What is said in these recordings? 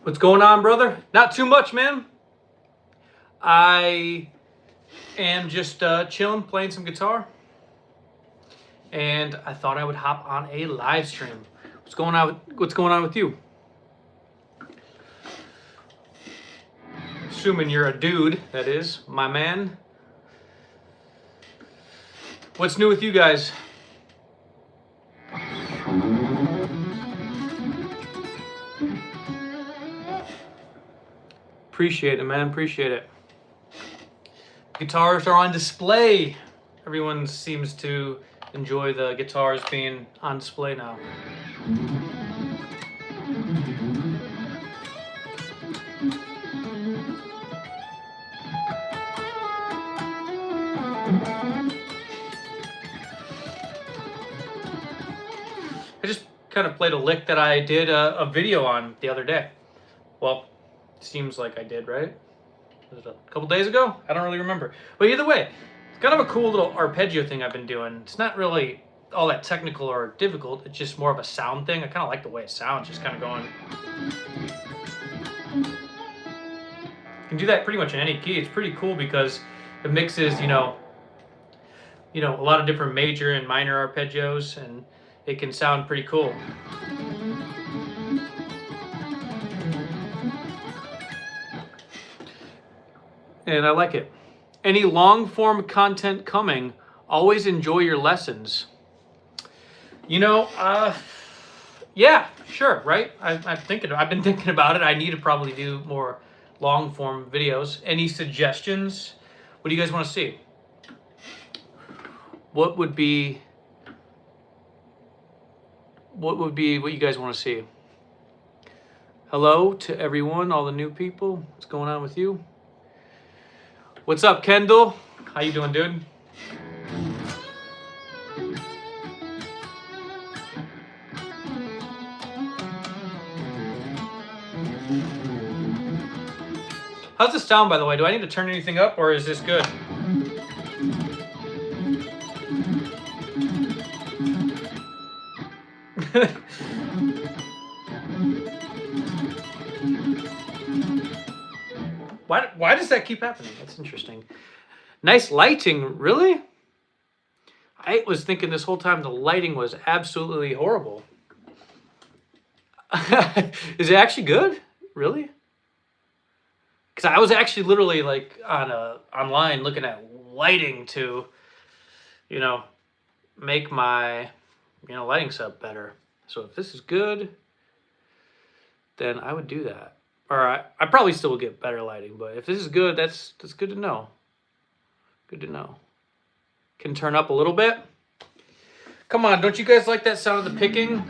What's going on, brother? Not too much, man. I am just chilling, playing some guitar. And I thought I would hop on a live stream. What's going on with you? Assuming you're a dude, that is, my man. What's new with you guys? Appreciate it, man. Appreciate it. Guitars are on display. Everyone seems to enjoy the guitars being on display now. I just kind of played a lick that I did a video on the other day. Well, seems like I did, right? Was it a couple days ago? I don't really remember. But either way, it's kind of a cool little arpeggio thing I've been doing. It's not really all that technical or difficult. It's just more of a sound thing. I kind of like the way it sounds, just kind of going. You can do that pretty much in any key. It's pretty cool because it mixes, you know, a lot of different major and minor arpeggios, and it can sound pretty cool. And I like it. Any long form content coming? Always enjoy your lessons. Yeah, sure, right? I've been thinking about it. I need to probably do more long form videos. Any suggestions? What do you guys want to see? What would be what you guys want to see? Hello to everyone, all the new people. What's going on with you? What's up, Kendall? How you doing, dude? How's this sound, by the way? Do I need to turn anything up, or is this good? Why does that keep happening? That's interesting. Nice lighting, really? I was thinking this whole time the lighting was absolutely horrible. Is it actually good? Really? Because I was actually literally like online looking at lighting to, make my, lighting setup better. So if this is good, then I would do that. Or I probably still will get better lighting, but if this is good, that's good to know. Good to know. Can turn up a little bit. Come on, don't you guys like that sound of the picking?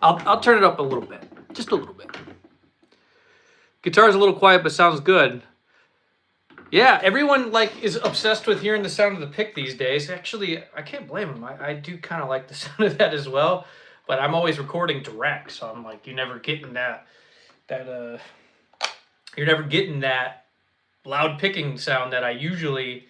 I'll turn it up a little bit. Just a little bit. Guitar's a little quiet, but sounds good. Yeah, everyone is obsessed with hearing the sound of the pick these days. Actually, I can't blame them. I do kind of like the sound of that as well, but I'm always recording direct, so I'm like, you're never getting that you're never getting that loud picking sound that I usually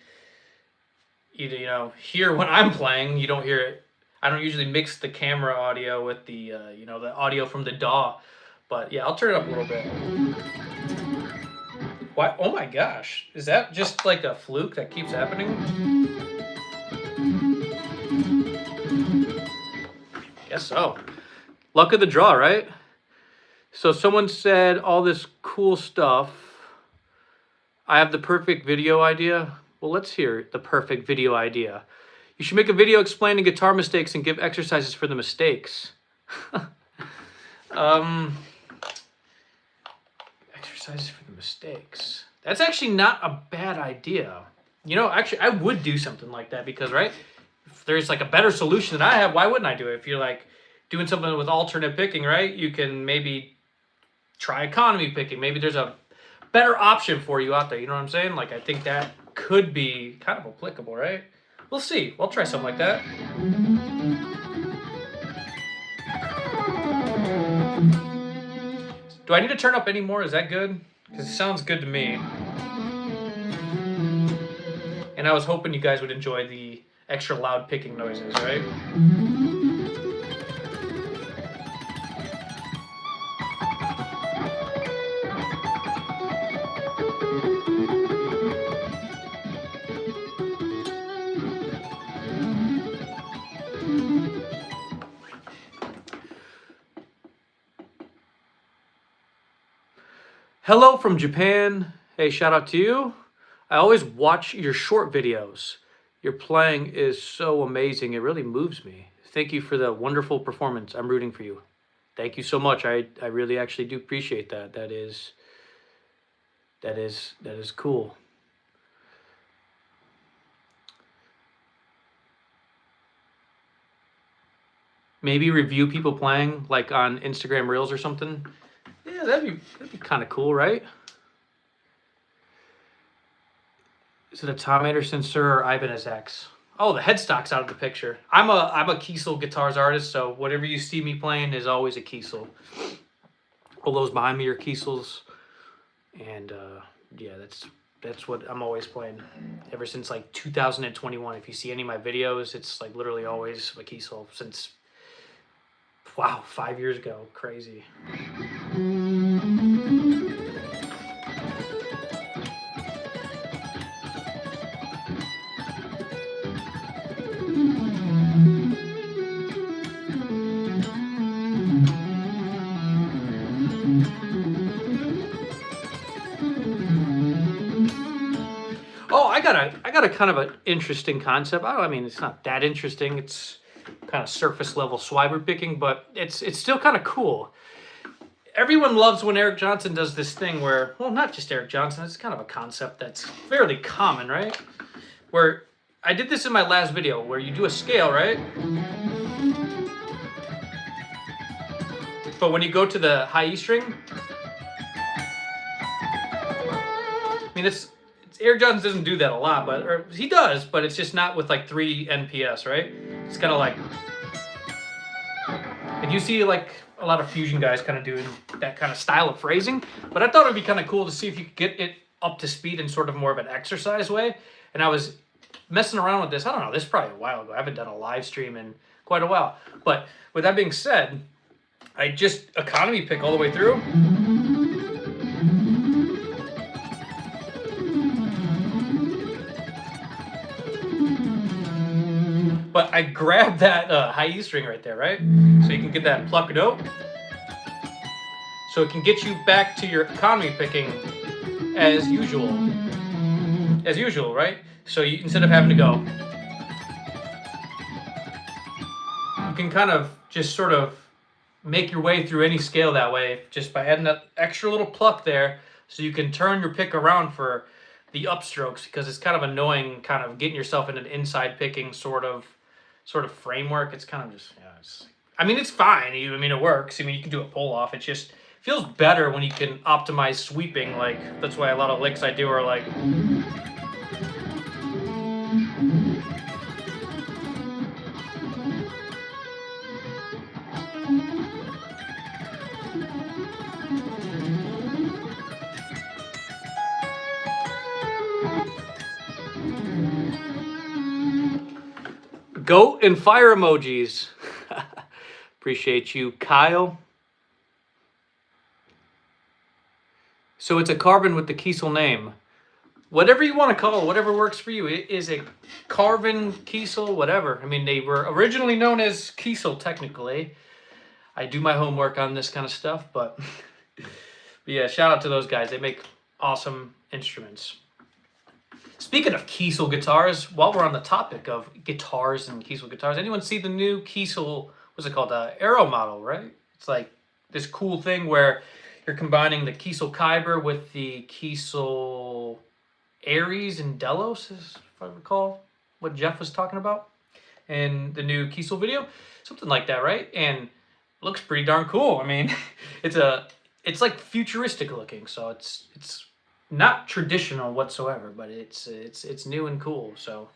you know, hear when I'm playing. You don't hear it. I don't usually mix the camera audio with the you know, the audio from the DAW. But yeah, I'll turn it up a little bit. What? Oh my gosh. Is that just like a fluke that keeps happening? Guess so. Luck of the draw, right? So someone said all this cool stuff. I have the perfect video idea. Well, let's hear the perfect video idea. You should make a video explaining guitar mistakes and give exercises for the mistakes. Exercises for the mistakes. That's actually not a bad idea. You know, actually, I would do something like that because, right, if there's like a better solution than I have, why wouldn't I do it? If you're like doing something with alternate picking, right, you can maybe try economy picking. Maybe there's a better option for you out there. You know what I'm saying? Like, I think that could be kind of applicable, right? We'll see. We'll try something like that. Do I need to turn up any more? Is that good? Because it sounds good to me. And I was hoping you guys would enjoy the extra loud picking noises, right? Hello from Japan. Hey, shout out to you. I always watch your short videos. Your playing is so amazing. It really moves me. Thank you for the wonderful performance. I'm rooting for you. Thank you so much. I really actually do appreciate that. That is cool. Maybe review people playing like on Instagram Reels or something. Yeah, that'd be kind of cool, right? Is it a Tom Anderson Sir or Ibanez X? Oh, the headstock's out of the picture. I'm a Kiesel guitars artist, so whatever you see me playing is always a Kiesel. All those behind me are Kiesels, and yeah, that's what I'm always playing ever since like 2021. If you see any of my videos, it's like literally always a Kiesel since, wow, 5 years ago. Crazy. Oh, I got a kind of an interesting concept. I mean, it's not that interesting. It's kind of surface level Swiber picking, but it's still kind of cool. Everyone loves when Eric Johnson does this thing where, well, not just Eric Johnson, it's kind of a concept that's fairly common, right? Where I did this in my last video, where you do a scale, right? But when you go to the high E string, I mean, it's Eric Johnson doesn't do that a lot, but or he does, but it's just not with like 3 NPS, right? It's kind of like, and you see like a lot of fusion guys kind of doing that kind of style of phrasing, but I thought it'd be kind of cool to see if you could get it up to speed in sort of more of an exercise way. And I was messing around with this, I don't know, this is probably a while ago. I haven't done a live stream in quite a while. But with that being said, I just economy pick all the way through. But I grabbed that high E string right there, right? So you can get that pluck note. So it can get you back to your economy picking as usual. As usual, right? So you, instead of having to go, you can kind of just sort of make your way through any scale that way just by adding that extra little pluck there, so you can turn your pick around for the upstrokes, because it's kind of annoying kind of getting yourself in an inside picking sort of framework. It's kind of just, yeah, I mean, it's fine. I mean, it works. I mean, you can do a pull off. It just feels better when you can optimize sweeping. Like, that's why a lot of licks I do are like, Goat and fire emojis. Appreciate you, Kyle. So it's a carbon with the Kiesel name. Whatever you want to call it, whatever works for you. It is a Carvin, Kiesel, whatever. I mean, they were originally known as Kiesel, technically. I do my homework on this kind of stuff, but yeah, shout out to those guys. They make awesome instruments. Speaking of Kiesel guitars, while we're on the topic of guitars and Kiesel guitars, anyone see the new Kiesel, what's it called, Aero model, right? It's like this cool thing where you're combining the Kiesel Kyber with the Kiesel Aries and Delos, if I recall what Jeff was talking about in the new Kiesel video. Something like that, right? And it looks pretty darn cool. I mean, it's like futuristic looking, so it's not traditional whatsoever, but it's new and cool. So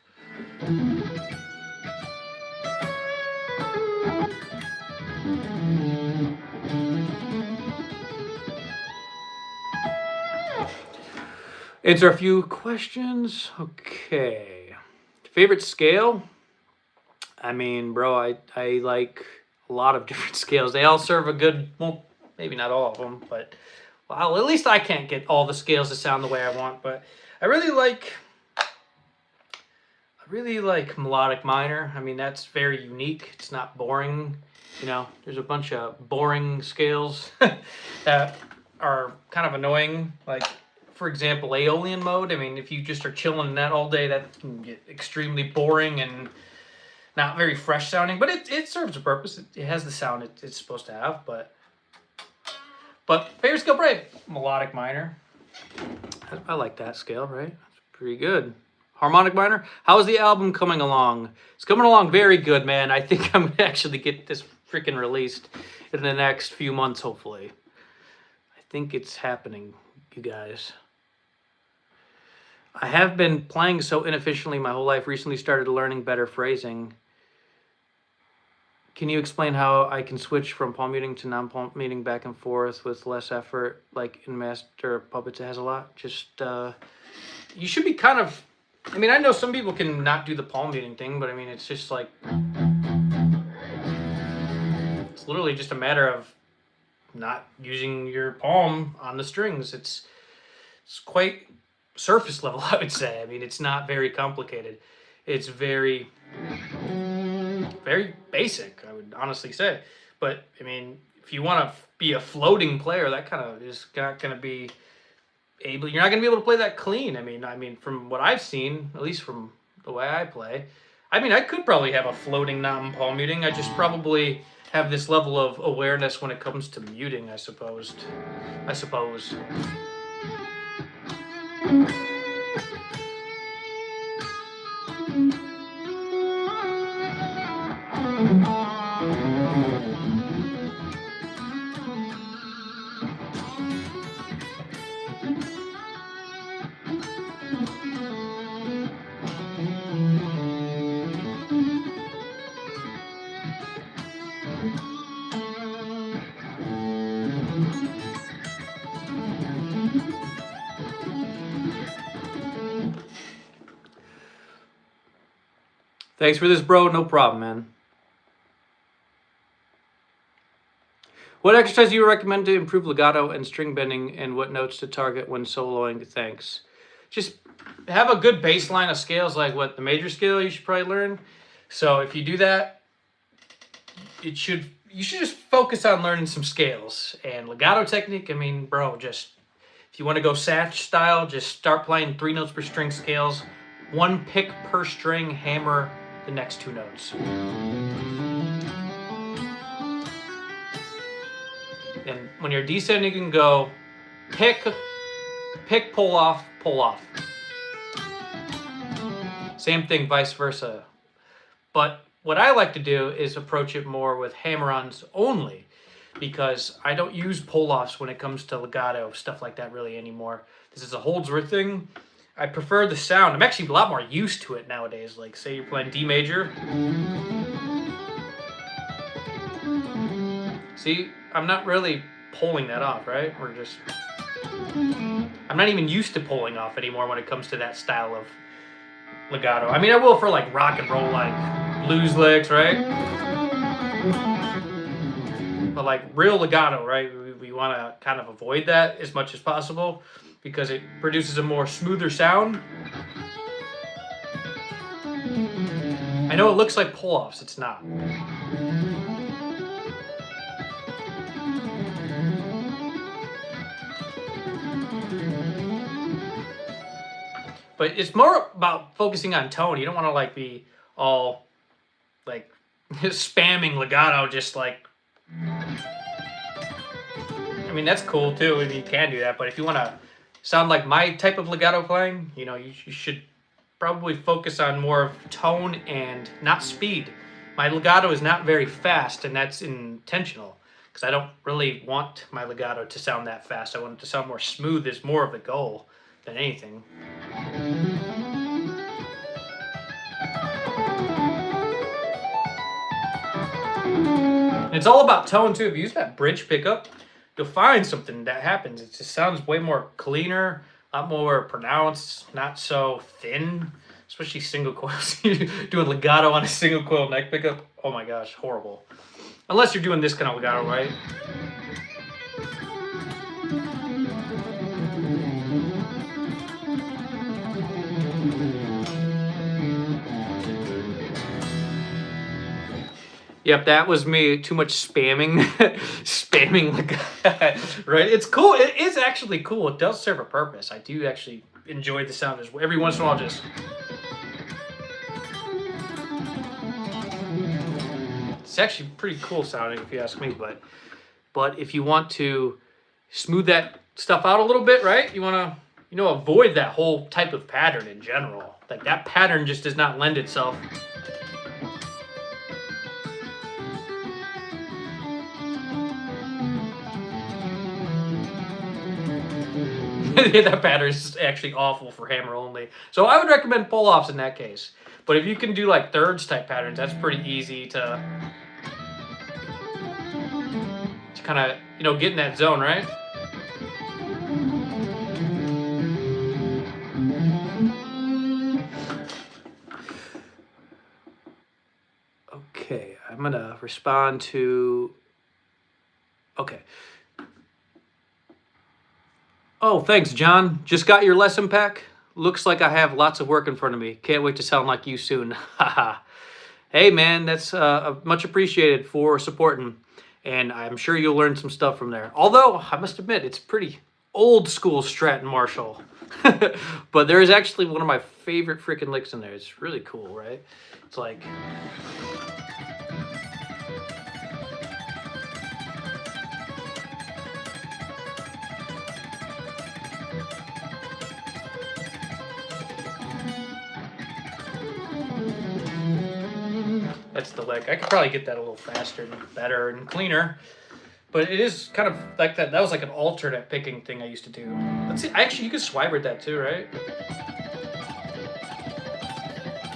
answer a few questions. Okay, favorite scale? I mean, bro, I like a lot of different scales. They all serve a good, well, maybe not all of them, but well, at least I can't get all the scales to sound the way I want. But I really like melodic minor. I mean, that's very unique. It's not boring. You know, there's a bunch of boring scales that are kind of annoying. Like, for example, Aeolian mode. I mean, if you just are chilling in that all day, that can get extremely boring and not very fresh sounding. But it serves a purpose. It has the sound it's supposed to have. But favorite scale, probably melodic minor. I like that scale, right? It's pretty good. Harmonic minor. How is the album coming along? It's coming along very good, man. I think I'm gonna actually get this freaking released in the next few months, hopefully. I think it's happening, you guys. I have been playing so inefficiently my whole life. Recently started learning better phrasing. Can you explain how I can switch from palm muting to non-palm muting back and forth with less effort, like in Master of Puppets it has a lot? Just, you should be kind of, I mean, I know some people can not do the palm muting thing, but I mean, it's just like, it's literally just a matter of not using your palm on the strings. It's quite surface level, I would say. I mean, it's not very complicated. It's very basic, I would honestly say. But I mean, if you want to be a floating player, that kind of is not going to be able. You're not going to be able to play that clean. I mean, from what I've seen, at least from the way I play, I mean, I could probably have a floating non-palm muting. I just probably have this level of awareness when it comes to muting, I suppose. Thanks for this, bro. No problem, man. What exercise do you recommend to improve legato and string bending, and what notes to target when soloing? Thanks. Just have a good baseline of scales, like what the major scale you should probably learn. So if you do that, you should just focus on learning some scales. And legato technique, I mean, bro, just if you want to go Satch style, just start playing 3 notes per string scales, 1 pick per string, hammer the next 2 notes. And when you're descending, you can go pick, pull off, pull off. Same thing, vice versa. But what I like to do is approach it more with hammer-ons only, because I don't use pull-offs when it comes to legato, stuff like that really anymore. This is a Holdsworth thing. I prefer the sound. I'm actually a lot more used to it nowadays. Like, say you're playing D major. See, I'm not really pulling that off, right? We're just... I'm not even used to pulling off anymore when it comes to that style of legato. I mean, I will for like rock and roll, like blues licks, right? But like real legato, right? We want to kind of avoid that as much as possible because it produces a more smoother sound. I know it looks like pull-offs, it's not. But it's more about focusing on tone. You don't want to like be all like spamming legato, just like. I mean, that's cool too. I mean, you can do that, but if you want to sound like my type of legato playing, you know, you should probably focus on more of tone and not speed. My legato is not very fast, and that's intentional because I don't really want my legato to sound that fast. I want it to sound more smooth. Is more of the goal than anything. And it's all about tone too. If you use that bridge pickup, you'll find something that happens. It just sounds way more cleaner, a lot more pronounced, not so thin. Especially single coils. Doing legato on a single coil neck pickup. Oh my gosh, horrible. Unless you're doing this kind of legato, right? Yep, that was me. Too much spamming. Spamming legato. Right? It's cool. It is actually cool. It does serve a purpose. I do actually enjoy the sound. Every once in a while, just. It's actually pretty cool sounding, if you ask me. But if you want to smooth that stuff out a little bit, right? You want to, avoid that whole type of pattern in general. Like that pattern just does not lend itself. That pattern is actually awful for hammer only. So I would recommend pull-offs in that case. But if you can do like thirds type patterns, that's pretty easy to kind of, get in that zone, right? Okay, I'm gonna respond to, okay. Oh, thanks, John. Just got your lesson pack. Looks like I have lots of work in front of me. Can't wait to sound like you soon. Haha. Hey, man, that's much appreciated for supporting. And I'm sure you'll learn some stuff from there. Although, I must admit, it's pretty old school Straten Marshall. But there is actually one of my favorite freaking licks in there. It's really cool, right? It's like... That's the lick. I could probably get that a little faster and better and cleaner. But it is kind of like that. That was like an alternate picking thing I used to do. Let's see. Actually, you could Swibert that too, right?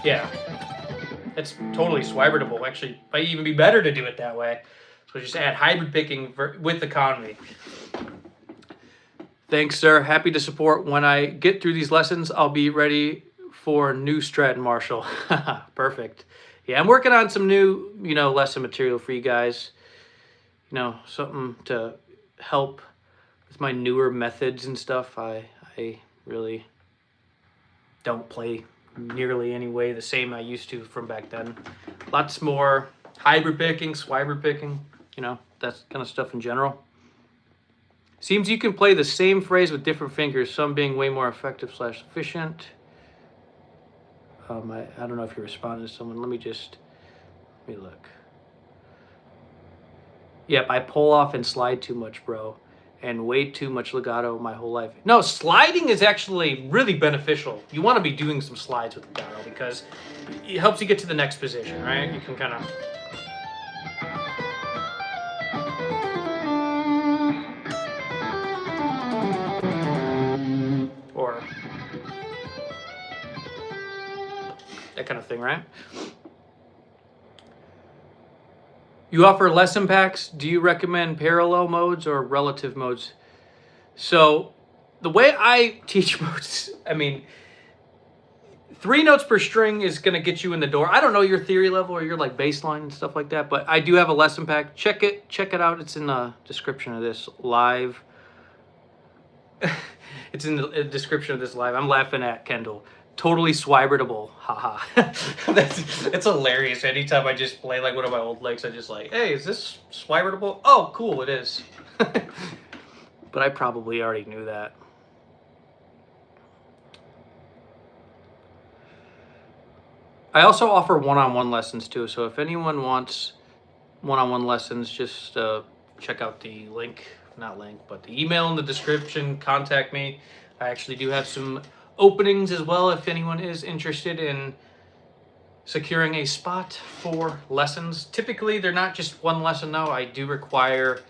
Yeah. It's totally Swibertable. Actually, might even be better to do it that way. So just add hybrid picking with economy. Thanks, sir. Happy to support. When I get through these lessons, I'll be ready for new Straten Marshall. Perfect. Yeah, I'm working on some new, lesson material for you guys. Something to help with my newer methods and stuff. I really don't play nearly any way the same I used to from back then. Lots more hybrid picking, Swibert picking, that kind of stuff in general. Seems you can play the same phrase with different fingers, some being way more effective / efficient. I don't know if you're responding to someone. Let me look. Yep, I pull off and slide too much, bro. And way too much legato my whole life. No, sliding is actually really beneficial. You want to be doing some slides with legato because it helps you get to the next position, right? You can kind of... Or... that kind of thing, right? You offer lesson packs. Do you recommend parallel modes or relative modes? So the way I teach modes, 3 notes per string is going to get you in the door. I don't know your theory level or your like bass line and stuff like that, but I do have a lesson pack. Check it out. It's in the description of this live. It's in the description of this live. I'm laughing at Kendall. Totally swibertable. Haha. It's hilarious. Anytime I just play like one of my old licks, I just like, hey, is this swibertable? Oh, cool, it is. But I probably already knew that. I also offer one-on-one lessons too. So if anyone wants one-on-one lessons, just check out the link. Not link, but the email in the description. Contact me. I actually do have some openings as well if anyone is interested in securing a spot for lessons. Typically, they're not just one lesson though. I do require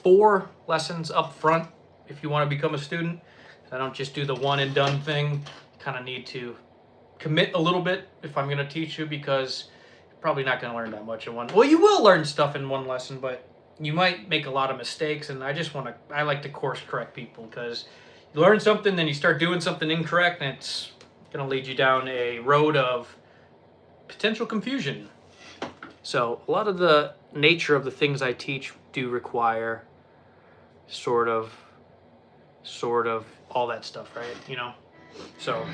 4 lessons up front if you want to become a student. I don't just do the one and done thing. Kind of need to commit a little bit if I'm going to teach you, because you're probably not going to learn that much in one. Well, you will learn stuff in one lesson, but you might make a lot of mistakes, and I like to course correct people, because you learn something, then you start doing something incorrect, and it's going to lead you down a road of potential confusion. So a lot of the nature of the things I teach do require sort of all that stuff, right? You know? So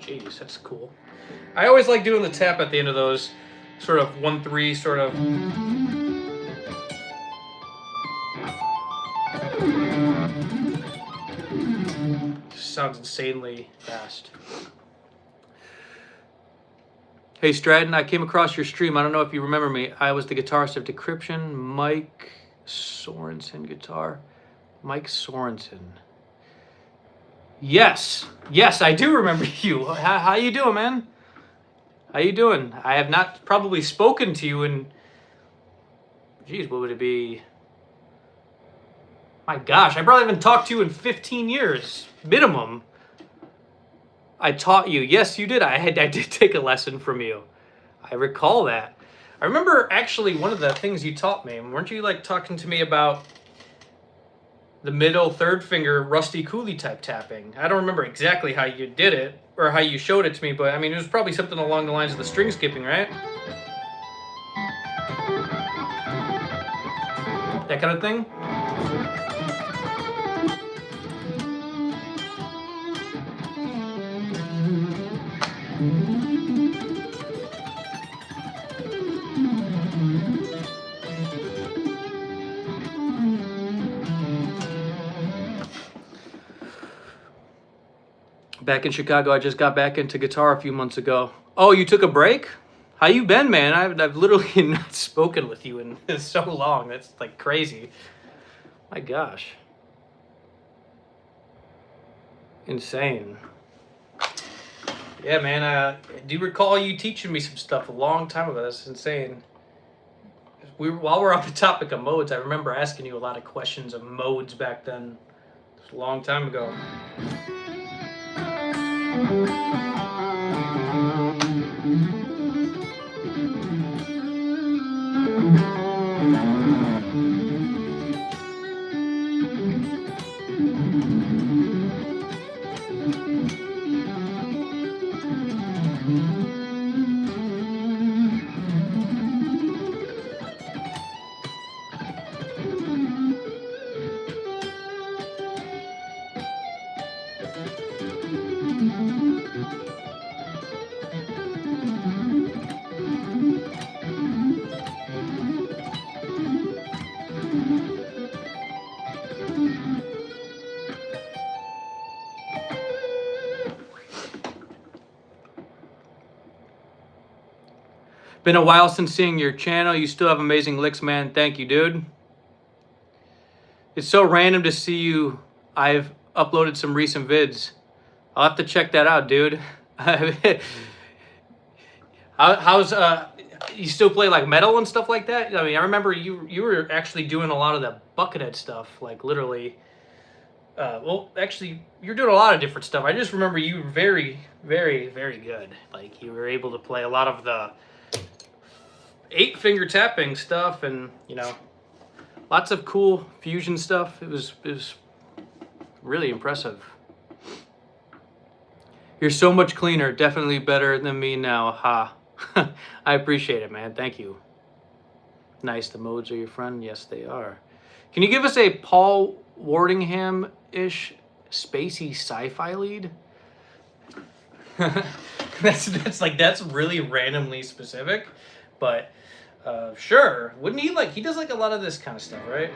jeez, that's cool. I always like doing the tap at the end of those, sort of 1-3 sort of. Sounds insanely fast. Hey Straten, I came across your stream. I don't know if you remember me. I was the guitarist of Decryption, Mike Sorensen guitar. Mike Sorensen. Yes, I do remember you. How you doing, man? How you doing? I have not probably spoken to you in, geez, what would it be? My gosh, I probably haven't talked to you in 15 years, minimum. I taught you. Yes, you did. I did take a lesson from you. I recall that. I remember actually one of the things you taught me. Weren't you like talking to me about the middle third finger rusty coolie type tapping? I don't remember exactly how you did it or how you showed it to me, but I mean, it was probably something along the lines of the string skipping, right? That kind of thing? Back in Chicago, I just got back into guitar a few months ago. Oh, you took a break? How you been, man? I've literally not spoken with you in so long. That's like crazy. My gosh. Insane. Yeah, man, I do recall you teaching me some stuff a long time ago. That's insane. While we're on the topic of modes, I remember asking you a lot of questions of modes back then. It was a long time ago. Been a while since seeing your channel. You still have amazing licks, man. Thank you, dude. It's so random to see you. I've uploaded some recent vids. I'll have to check that out, dude. How's you still play like metal and stuff like that? I mean, I remember you were actually doing a lot of the Buckethead stuff, like literally. Well, actually, you're doing a lot of different stuff. I just remember you were very, very, very good. Like you were able to play a lot of the 8-finger tapping stuff, and you know, lots of cool fusion stuff. It was really impressive. You're so much cleaner, definitely better than me now. Ha. I appreciate it, man. Thank you. Nice, the modes are your friend. Yes, they are. Can you give us a Paul Wardingham-ish spacey sci-fi lead? that's really randomly specific, but sure. Wouldn't he he does like a lot of this kind of stuff, right?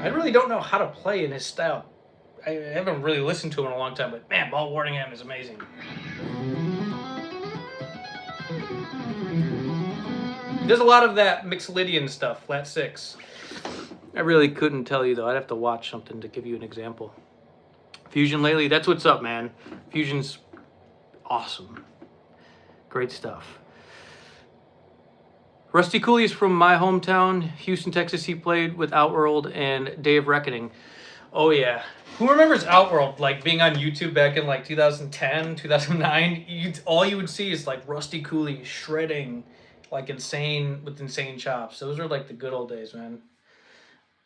I really don't know how to play in his style. I haven't really listened to him in a long time, but man, Paul Wardingham is amazing. He does a lot of that Mixolydian stuff, flat 6. I really couldn't tell you though. I'd have to watch something to give you an example. Fusion lately, that's what's up, man. Fusion's awesome. Great stuff. Rusty Cooley's from my hometown, Houston, Texas. He played with Outworld and Day of Reckoning. Oh yeah. Who remembers Outworld, like being on YouTube back in like 2010, 2009? All you would see is like Rusty Cooley shredding like insane with insane chops. Those are like the good old days, man.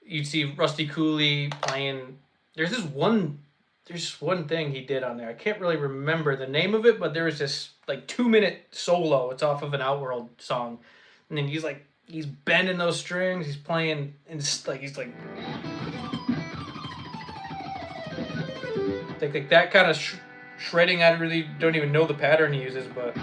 You'd see Rusty Cooley playing. There's this one thing he did on there. I can't really remember the name of it, but there was this like 2-minute solo. It's off of an Outworld song. And then he's bending those strings. He's playing, and he's like that kind of shredding. I really don't even know the pattern he uses, but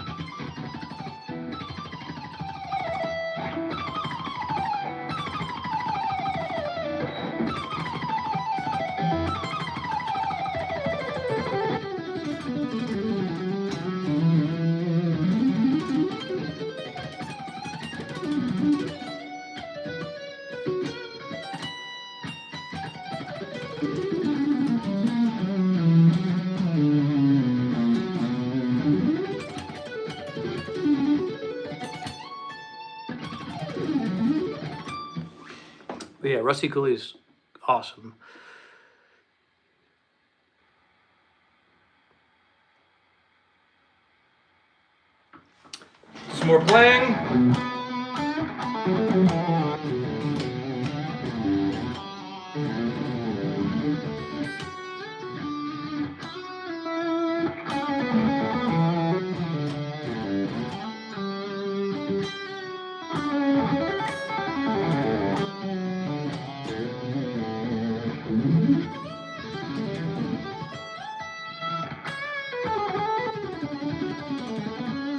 yeah, Rusty Cooley's awesome. Some more playing.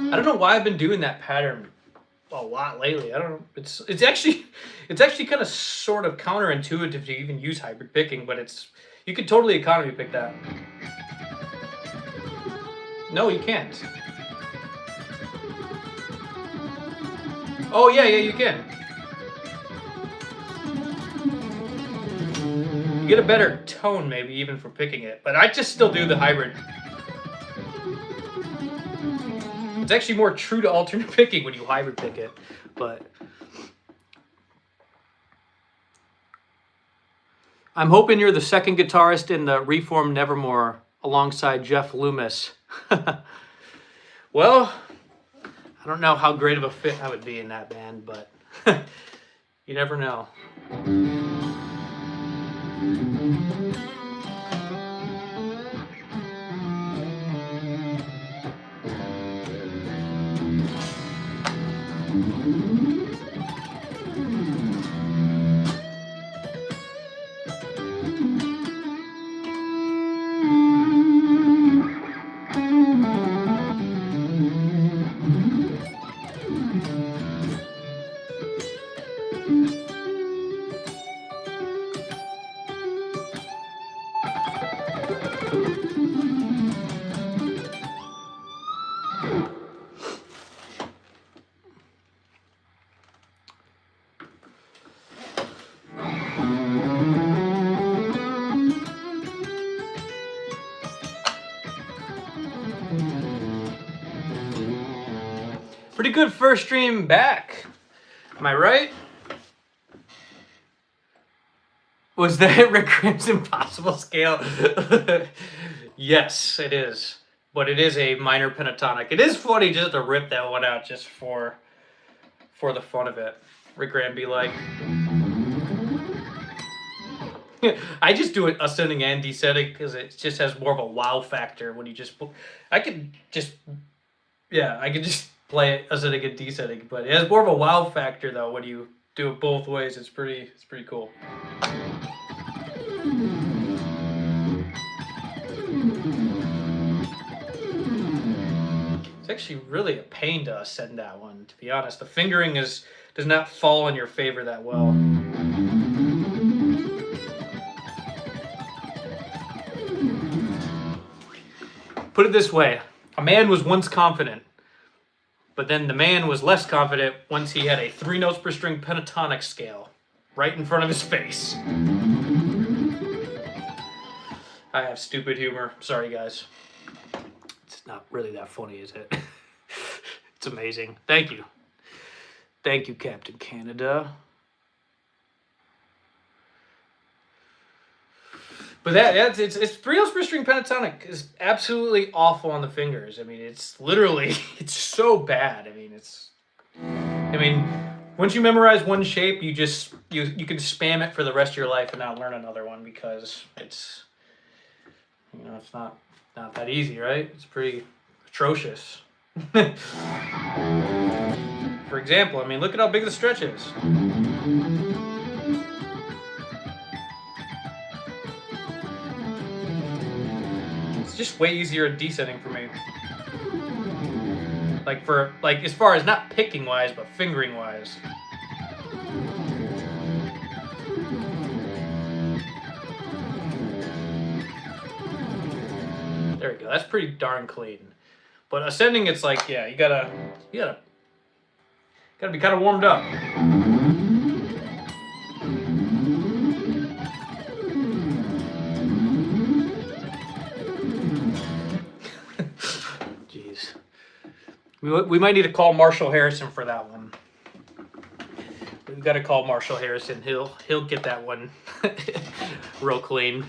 I don't know why I've been doing that pattern a lot lately. I don't know. It's actually kind of sort of counterintuitive to even use hybrid picking, but you could totally economy pick that. No, you can't. Oh yeah, you can. You get a better tone maybe even for picking it, but I just still do the hybrid. It's actually more true to alternate picking when you hybrid pick it, but I'm hoping you're the second guitarist in the Reformed Nevermore alongside Jeff Loomis. Well, I don't know how great of a fit I would be in that band, but you never know. Pretty good first stream back. Am I right? Was that Rick Graham's Impossible Scale? Yes, it is. But it is a minor pentatonic. It is funny just to rip that one out just for the fun of it. Rick Graham be like... I just do it ascending and descending because it just has more of a wow factor when you just... I could just play it ascending and descending, but it has more of a wow factor though when you do it both ways. It's pretty cool. It's actually really a pain to ascend that one, to be honest. The fingering does not fall in your favor that well. Put it this way, a man was once confident, but then the man was less confident once he had a 3 notes per string pentatonic scale right in front of his face. I have stupid humor. Sorry, guys. It's not really that funny, is it? It's amazing. Thank you. Thank you, Captain Canada. But it's 3 notes per string pentatonic is absolutely awful on the fingers. I mean, it's literally, it's so bad. I mean, once you memorize one shape, you can spam it for the rest of your life and not learn another one because it's, it's not that easy, right? It's pretty atrocious. For example, I mean, look at how big the stretch is. It's just way easier at descending for me. Like as far as not picking wise, but fingering wise. There we go. That's pretty darn clean. But ascending, it's like, yeah, you gotta be kind of warmed up. Jeez. We might need to call Marshall Harrison for that one. We've got to call Marshall Harrison. He'll get that one real clean.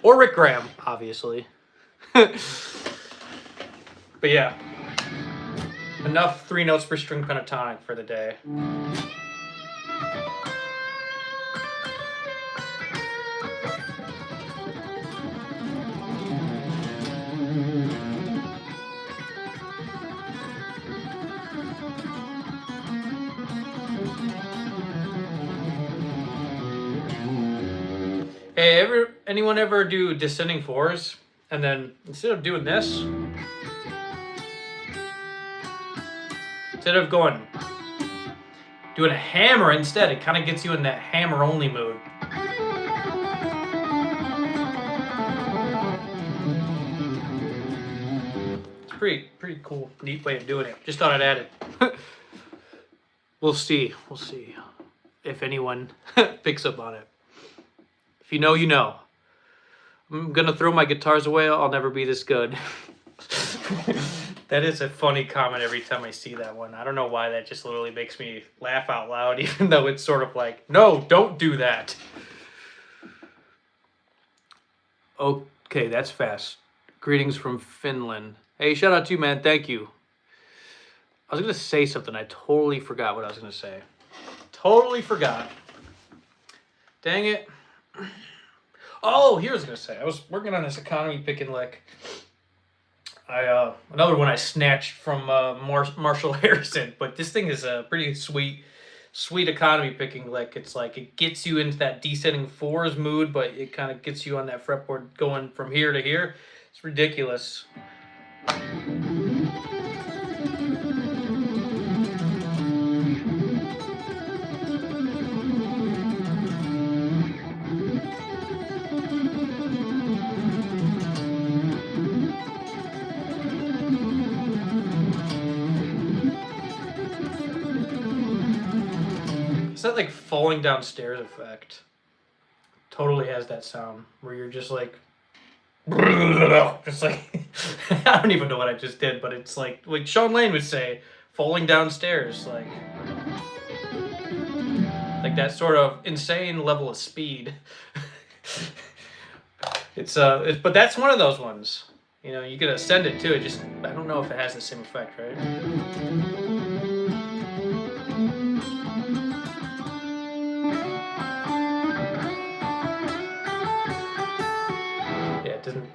Or Rick Graham, obviously. But yeah. Enough 3 notes per string pentatonic for the day. Hey, anyone ever do descending 4s? And then instead of doing this, instead of doing a hammer instead, it kind of gets you in that hammer only mood. It's pretty cool, neat way of doing it. Just thought I'd add it. We'll see if anyone picks up on it. If you know, you know. I'm gonna throw my guitars away. I'll never be this good. That is a funny comment every time I see that one. I don't know why that just literally makes me laugh out loud, even though it's sort of like, no, don't do that. Okay, that's fast. Greetings from Finland. Hey, shout out to you, man. Thank you. I was gonna say something. I totally forgot what I was gonna say. Totally forgot. Dang it. Oh, here's what I was gonna say. I was working on this economy picking lick. Another one I snatched from Marshall Harrison, but this thing is a pretty sweet economy picking lick. It's like it gets you into that descending 4s mood, but it kind of gets you on that fretboard going from here to here. It's ridiculous. It's that like falling downstairs effect. Totally has that sound where you're just like Just like, I don't even know what I just did, but it's like Sean Lane would say, falling downstairs, like that sort of insane level of speed. But that's one of those ones. You know, you could ascend it too. It just, I don't know if it has the same effect, right? Yeah, it doesn't.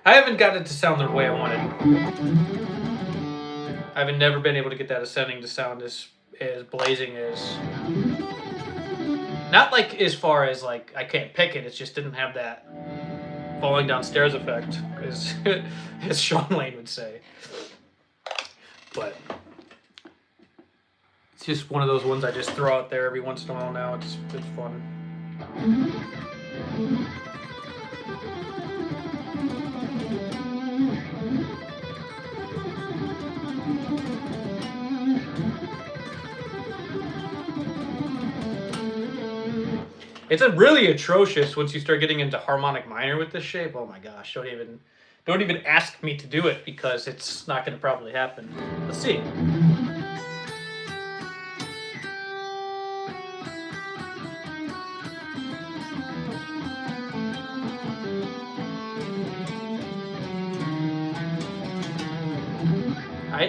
I haven't gotten it to sound the way I wanted. I haven't never been able to get that ascending to sound as blazing as. Not like as far as like I can't pick it. It just didn't have that falling downstairs effect, as Sean Lane would say. But it's just one of those ones I just throw out there every once in a while now. It's fun. It's a really atrocious once you start getting into harmonic minor with this shape. Oh my gosh, don't even ask me to do it because it's not going to probably happen. Let's see.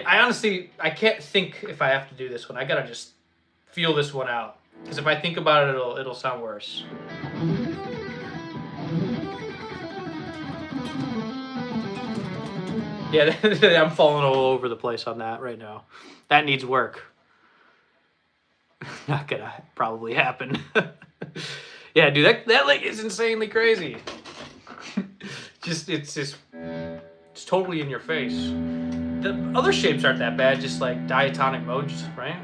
I honestly, I can't think if I have to do this one. I gotta just feel this one out. Because if I think about it, it'll sound worse. Yeah, I'm falling all over the place on that right now. That needs work. Not gonna probably happen. Yeah, dude, that like is insanely crazy. It's totally in your face. The other shapes aren't that bad, just like diatonic modes, right?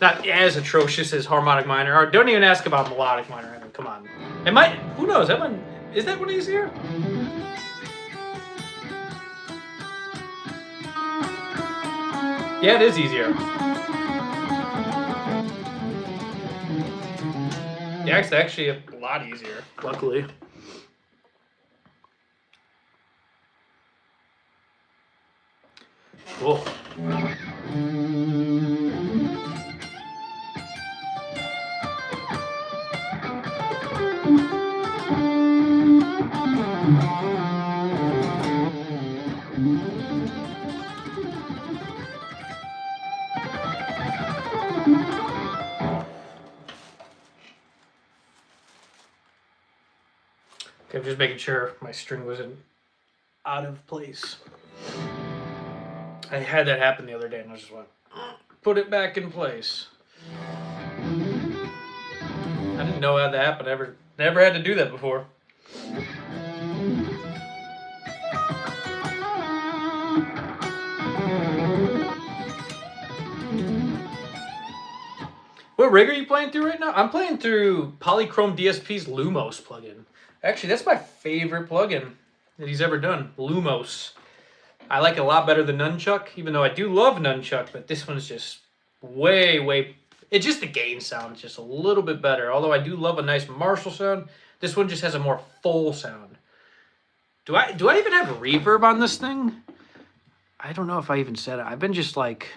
Not as atrocious as harmonic minor, or don't even ask about melodic minor. I mean, come on. It might. Who knows? Is that one easier? Yeah, it is easier. Yeah, it's actually a lot easier, luckily. Cool. Okay, I'm just making sure my string wasn't out of place. I had that happen the other day and I just went, put it back in place. I didn't know how that happened. Never had to do that before. What rig are you playing through right now? I'm playing through Polychrome DSP's Lumos plugin. Actually, that's my favorite plugin that he's ever done. Lumos. I like it a lot better than Nunchuck, even though I do love Nunchuck, but this one's just way... It's just the gain sound is just a little bit better. Although I do love a nice Marshall sound, this one just has a more full sound. Do I even have reverb on this thing? I don't know if I even said it. I've been just like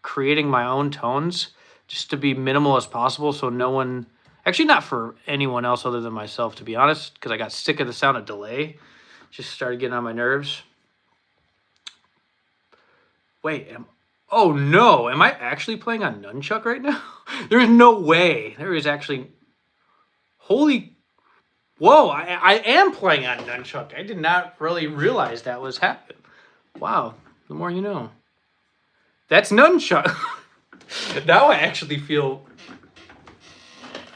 creating my own tones just to be minimal as possible so no one... Actually, not for anyone else other than myself, to be honest, because I got sick of the sound of delay. Just started getting on my nerves. Wait, oh no, am I actually playing on Nunchuck right now? There's no way. There is actually... Holy... Whoa, I am playing on Nunchuck. I did not really realize that was happening. Wow, the more you know. That's Nunchuck. Now I actually feel...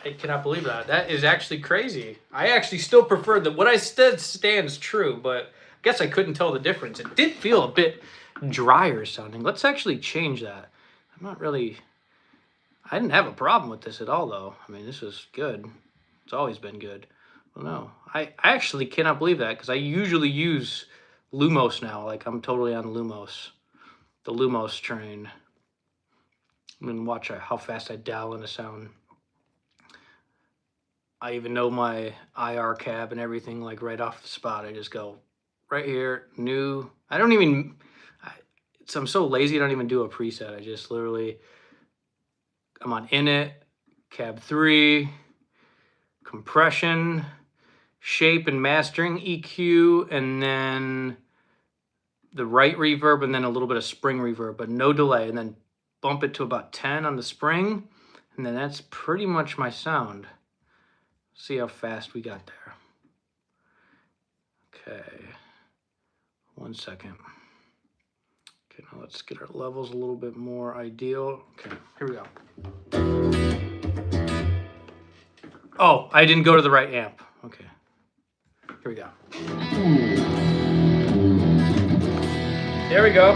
I cannot believe that. That is actually crazy. I actually still prefer that. What I said stands true, but I guess I couldn't tell the difference. It did feel a bit drier sounding. Let's actually change that. I'm not really... I didn't have a problem with this at all, though. I mean, this is good. It's always been good. Well, no. I actually cannot believe that, because I usually use Lumos now. Like, I'm totally on Lumos. The Lumos train. I'm gonna watch how fast I dial in a sound. I even know my IR cab and everything, like right off the spot. I just go right here, new. I don't even, I'm so lazy, I don't even do a preset. I just literally, I'm on init, cab 3, compression, shape and mastering, EQ, and then the right reverb, and then a little bit of spring reverb, but no delay, and then bump it to about 10 on the spring, and then that's pretty much my sound. See how fast we got there. Okay, 1 second. Okay, now let's get our levels a little bit more ideal. Okay, here we go. Oh, I didn't go to the right amp. Okay, here we go. There we go.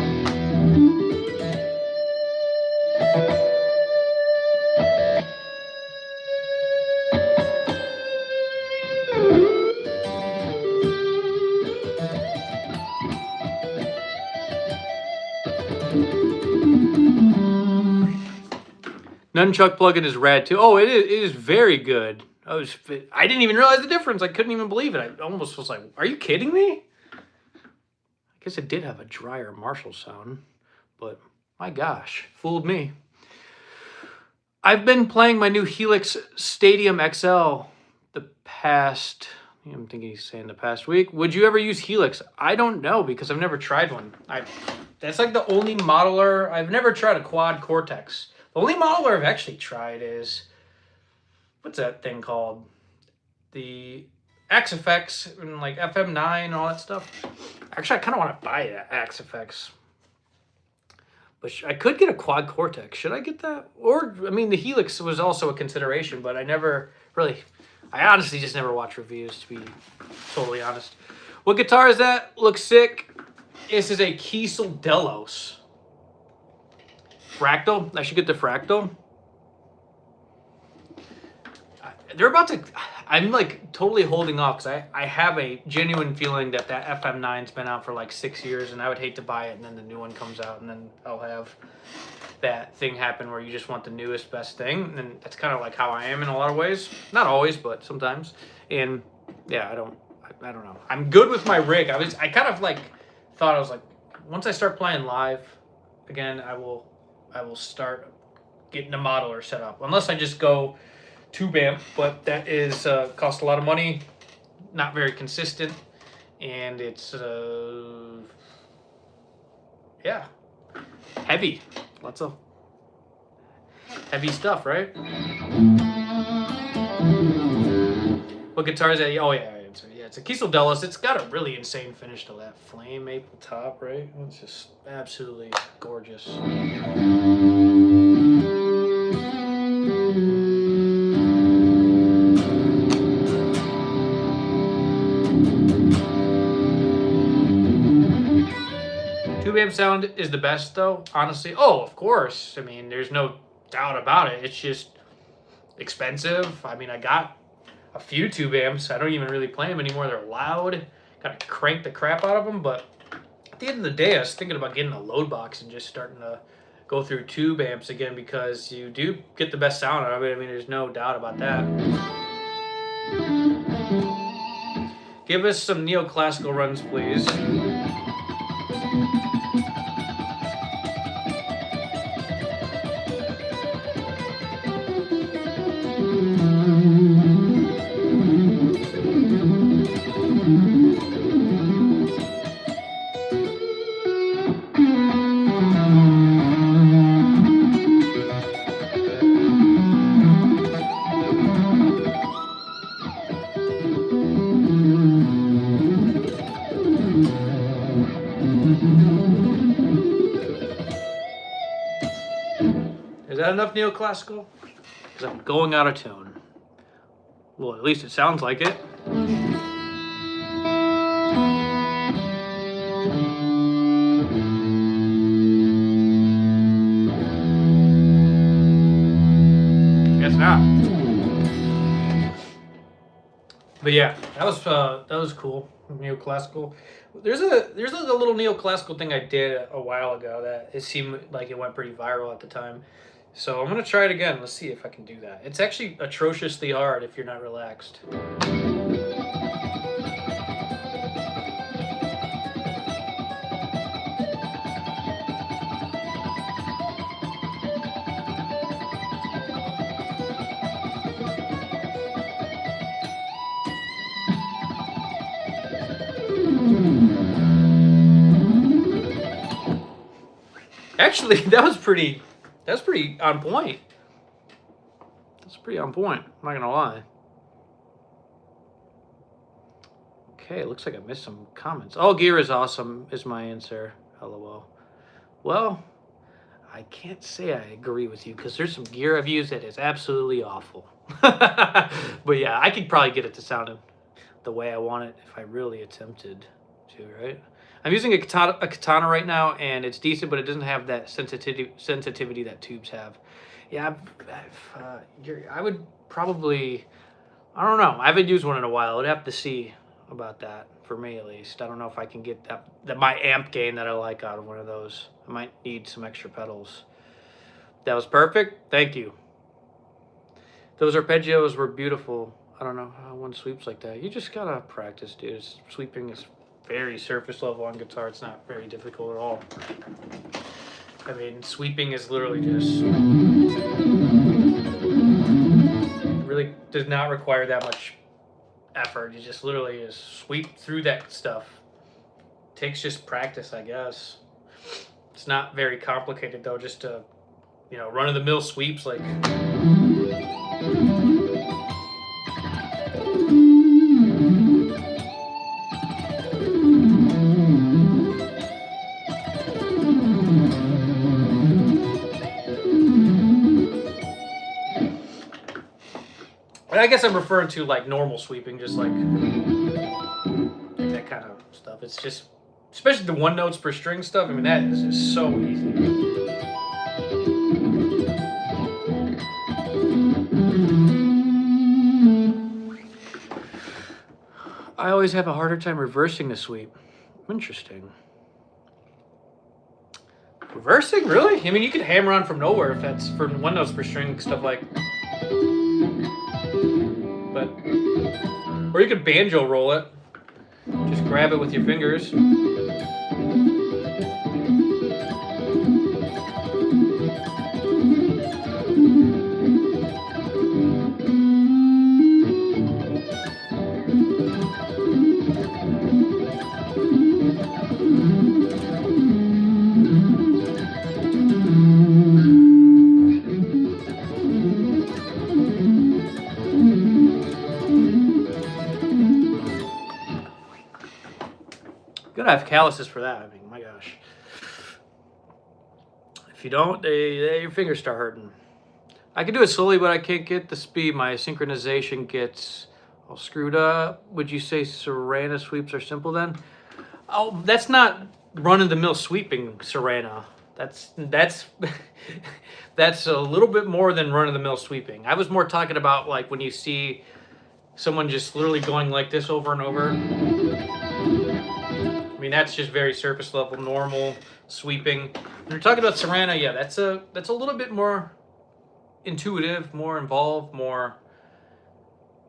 Nunchuck plugin is rad too. Oh, it is very good. I didn't even realize the difference. I couldn't even believe it. I almost was like, are you kidding me? I guess it did have a drier Marshall sound, but my gosh, fooled me. I've been playing my new Helix Stadium XL the past, I'm thinking he's saying the past week. Would you ever use Helix? I don't know, because I've never tried one. That's like the only modeler. I've never tried a quad Cortex. The only modeler I've actually tried is, what's that thing called? The XFX and like FM9 and all that stuff. Actually, I kind of want to buy that XFX. But I could get a quad Cortex. Should I get that? Or, I mean, the Helix was also a consideration, but I never really, I honestly just never watch reviews, to be totally honest. What guitar is that? Looks sick. This is a Kiesel Delos. Fractal? I should get the Fractal. They're about to, I'm like totally holding off because I have a genuine feeling that FM9's been out for like 6 years, and I would hate to buy it and then the new one comes out and then I'll have that thing happen where you just want the newest best thing. And that's kind of like how I am in a lot of ways. Not always, but sometimes. And yeah, I don't know. I'm good with my rig. I kind of like thought, I was like, once I start playing live again, I will start getting a modeler set up, unless I just go tube amp, but that is costs a lot of money, not very consistent, and it's yeah, heavy, lots of heavy stuff, right? What guitar is that? Oh yeah, it's a Kiesel Delos. It's got a really insane finish to that flame maple top, right? It's just absolutely gorgeous. Tube amp sound is the best though, honestly. Oh, of course. I mean, there's no doubt about it. It's just expensive. I mean, I got a few tube amps. I don't even really play them anymore. They're loud. Gotta crank the crap out of them. But at the end of the day, I was thinking about getting a load box and just starting to go through tube amps again, because you do get the best sound out of it. I mean, there's no doubt about that. Give us some neoclassical runs, please. Is that enough neoclassical? Because I'm going out of tune. Well, at least it sounds like it. Guess not. But yeah, that was cool. Neoclassical. There's a little neoclassical thing I did a while ago that it seemed like it went pretty viral at the time. So I'm gonna try it again. Let's see if I can do that. It's actually atrociously hard if you're not relaxed. Actually, that was pretty on point. That's pretty on point. I'm not gonna lie. Okay, looks like I missed some comments. All gear is awesome is my answer. LOL. Well, I can't say I agree with you because there's some gear I've used that is absolutely awful. But yeah, I could probably get it to sound the way I want it if I really attempted to, right? I'm using a katana right now, and it's decent, but it doesn't have that sensitivity that tubes have. Yeah, I would probably, I don't know. I haven't used one in a while. I'd have to see about that, for me at least. I don't know if I can get that my amp gain that I like out of one of those. I might need some extra pedals. That was perfect. Thank you. Those arpeggios were beautiful. I don't know how one sweeps like that. You just gotta practice, dude. Sweeping is very surface level on guitar. It's not very difficult at all. I mean, sweeping is literally just, it really does not require that much effort. You just literally just sweep through that stuff. Takes just practice, I guess. It's not very complicated though, just to, you know, run-of-the-mill sweeps like. I guess I'm referring to like normal sweeping, just like that kind of stuff. It's just, especially the 1 notes per string stuff. I mean, that is just so easy. I always have a harder time reversing the sweep. Interesting. Reversing, really? I mean, you could hammer on from nowhere if that's for 1 notes per string stuff like. But, or you could banjo roll it. Just grab it with your fingers. I have calluses for that. I mean, my gosh. If you don't, your fingers start hurting. I can do it slowly, but I can't get the speed. My synchronization gets all screwed up. Would you say Sarana sweeps are simple then? Oh, that's not run-of-the-mill sweeping, Sarana. That's that's a little bit more than run-of-the-mill sweeping. I was more talking about like when you see someone just literally going like this over and over. I mean, that's just very surface level, normal sweeping. When you're talking about Sarana, yeah, that's a little bit more intuitive, more involved, more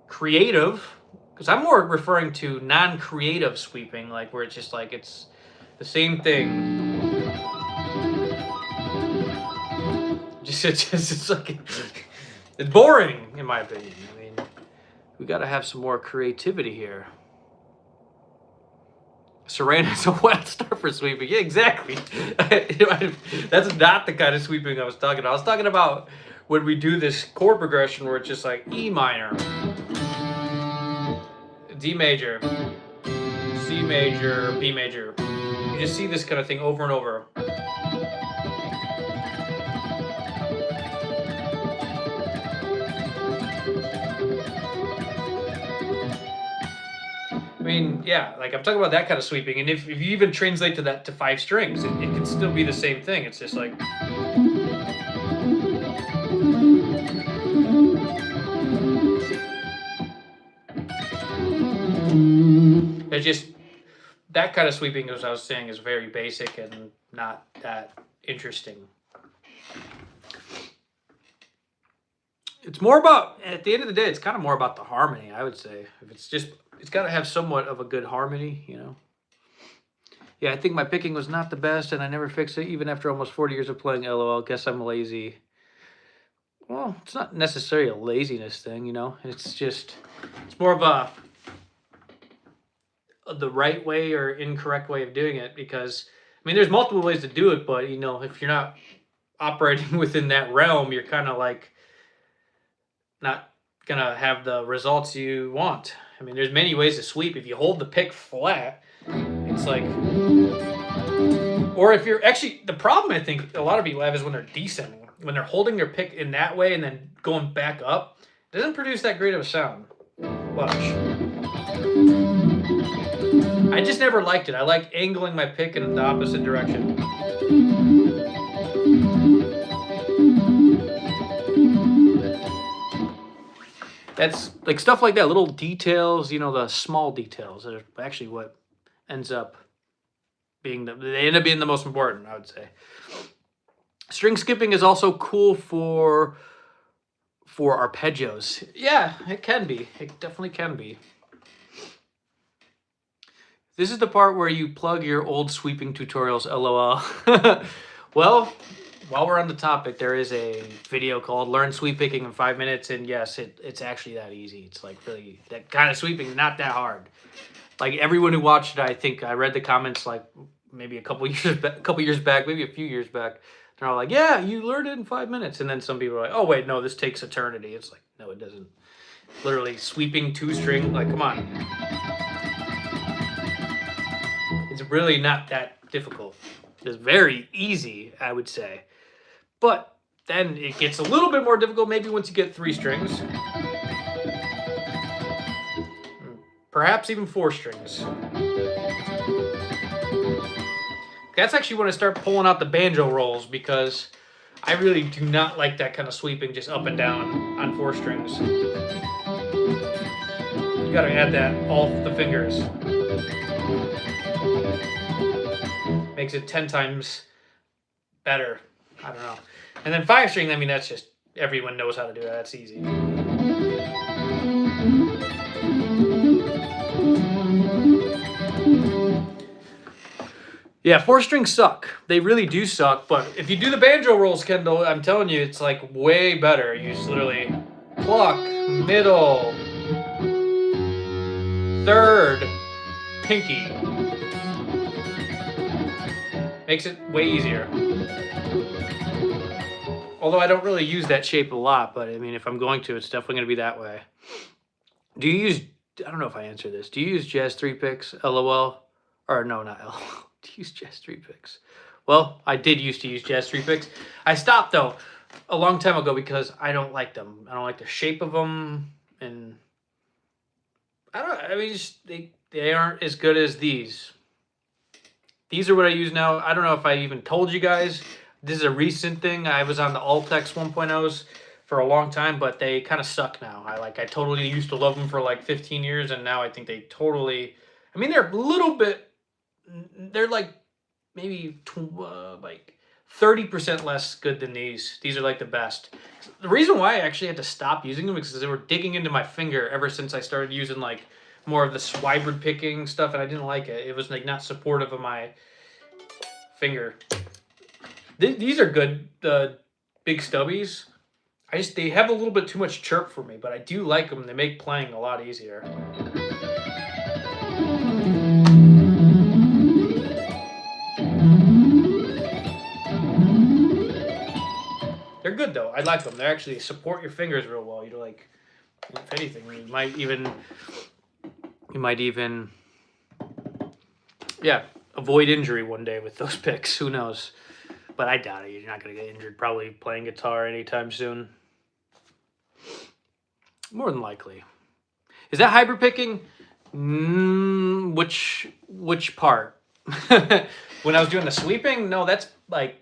creative. Because I'm more referring to non-creative sweeping, like where it's just like it's the same thing. It's like it's boring in my opinion. I mean, we got to have some more creativity here. Sarana is a wild star for sweeping. Yeah, exactly. That's not the kind of sweeping I was talking about. I was talking about when we do this chord progression where it's just like E minor, D major, C major, B major. You just see this kind of thing over and over. I mean, yeah, like I'm talking about that kind of sweeping, and if you even translate that to 5 strings, it can still be the same thing. It's just like. It's just that kind of sweeping, as I was saying, is very basic and not that interesting. It's more about, at the end of the day, it's kind of more about the harmony, I would say. If it's got to have somewhat of a good harmony, you know. Yeah, I think my picking was not the best, and I never fixed it, even after almost 40 years of playing. LOL. Guess I'm lazy. Well, it's not necessarily a laziness thing, you know. It's more of the right way or incorrect way of doing it, because I mean, there's multiple ways to do it, but you know, if you're not operating within that realm, you're kind of like not gonna have the results you want. I mean, there's many ways to sweep. If you hold the pick flat, it's like, or if you're actually, the problem I think a lot of people have is when they're descending, when they're holding their pick in that way and then going back up, it doesn't produce that great of a sound. Watch. I just never liked it. I like angling my pick in the opposite direction. That's like stuff like that, little details, you know, the small details that are actually what ends up being they end up being the most important, I would say. String skipping is also cool for arpeggios. Yeah, it can be. It definitely can be. This is the part where you plug your old sweeping tutorials, LOL. Well, while we're on the topic, there is a video called Learn Sweep Picking in 5 minutes, and yes, it's actually that easy. It's like really, that kind of sweeping, not that hard. Like everyone who watched it, I think I read the comments like maybe a couple years back, maybe a few years back. They're all like, yeah, you learned it in 5 minutes. And then some people are like, oh wait, no, this takes eternity. It's like, no, it doesn't. Literally sweeping 2-string, like, come on. It's really not that difficult. It's very easy, I would say. But then it gets a little bit more difficult maybe once you get 3 strings. Perhaps even 4 strings. That's actually when I start pulling out the banjo rolls, because I really do not like that kind of sweeping just up and down on 4 strings. You gotta add that off the fingers. Makes it 10 times better. I don't know. And then 5 string, I mean, that's just, everyone knows how to do that. That's easy. Yeah, 4 strings suck. They really do suck. But if you do the banjo rolls, Kendall, I'm telling you, it's like way better. You just literally pluck, middle, third, pinky. Makes it way easier. Although I don't really use that shape a lot, but I mean, if I'm going to, it's definitely going to be that way. Do you use, I don't know if I answered this. Do you use Jazz 3 picks, LOL? Or no, not LOL. Do you use Jazz 3 picks? Well, I did used to use Jazz 3 picks. I stopped though a long time ago because I don't like them. I don't like the shape of them, and I mean, just, they aren't as good as these. These are what I use now. I don't know if I even told you guys. This is a recent thing. I was on the Altex 1.0s for a long time, but they kind of suck now. I totally used to love them for like 15 years, and now I think they totally, I mean, they're a little bit, they're like maybe like 30% less good than these. These are like the best. The reason why I actually had to stop using them is because they were digging into my finger ever since I started using like more of the Swiberd picking stuff, and I didn't like it. It was like not supportive of my finger. These are good, the big stubbies. They have a little bit too much chirp for me, but I do like them. They make playing a lot easier. They're good though. I like them. They actually support your fingers real well. You're like, if anything, you might even, yeah, avoid injury one day with those picks. Who knows? But I doubt it. You're not going to get injured probably playing guitar anytime soon. More than likely. Is that hybrid picking? Which part? When I was doing the sweeping? No, that's like,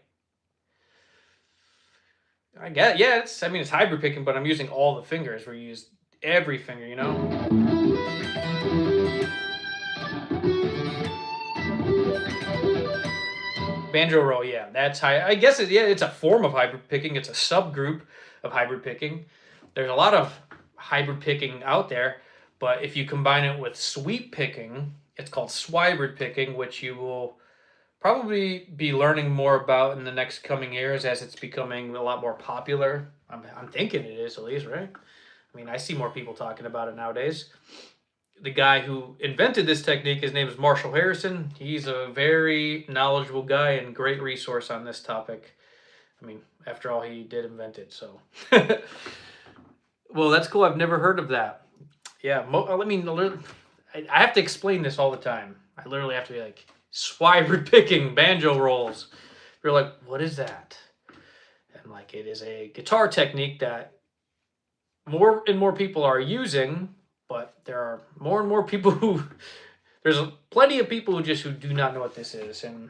I get, yeah, it's hybrid picking, but I'm using all the fingers. We use every finger, you know? Banjo roll, yeah, that's high. I guess it's a form of hybrid picking. It's a subgroup of hybrid picking. There's a lot of hybrid picking out there, but if you combine it with sweep picking, it's called swibrid picking, which you will probably be learning more about in the next coming years as it's becoming a lot more popular. I'm thinking it is, at least, right? I mean, I see more people talking about it nowadays. The guy who invented this technique, his name is Marshall Harrison. He's a very knowledgeable guy and great resource on this topic. I mean, after all, he did invent it, so. Well, that's cool. I've never heard of that. Yeah, I mean, I have to explain this all the time. I literally have to be like, swibrid picking, banjo rolls. You're like, what is that? And like, it is a guitar technique that more and more people are using, but there are more and more people who, there's plenty of people who do not know what this is. And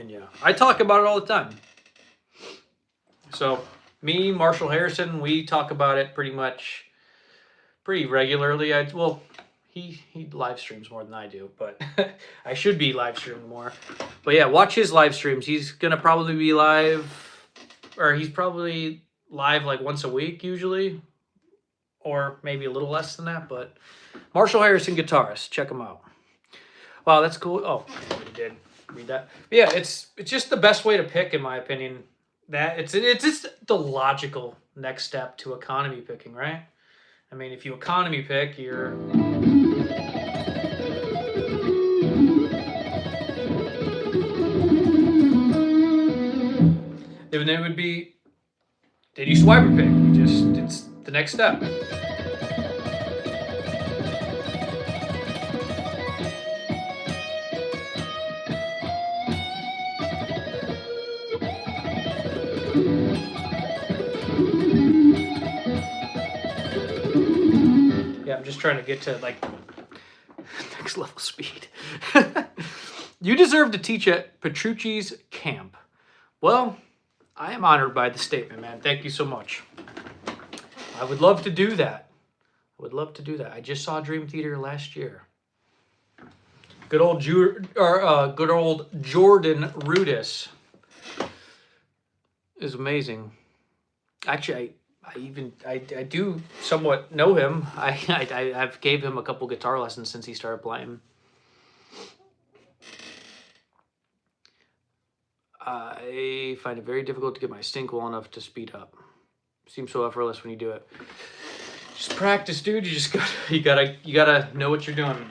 yeah, I talk about it all the time. So me, Marshall Harrison, we talk about it pretty regularly. He live streams more than I do, but I should be live streaming more. But yeah, watch his live streams. He's gonna probably be live, or he's probably live like once a week usually, or maybe a little less than that. But Marshall Harrison guitarist, check him out. Wow, that's cool. Oh, I did read that. But yeah, it's just the best way to pick, in my opinion. That it's just the logical next step to economy picking, right? I mean, if you economy pick, you're then it would be, did you swibrid pick? It's the next step. Yeah, I'm just trying to get to like next level speed. You deserve to teach at Petrucci's camp. Well, I am honored by the statement, man. Thank you so much. I would love to do that. I just saw Dream Theater last year. Good old Jordan Rudess is amazing. Actually, I do somewhat know him. I've gave him a couple guitar lessons since he started playing. I find it very difficult to get my sync well enough to speed up. Seems so effortless when you do it. Just practice, dude. You gotta know what you're doing.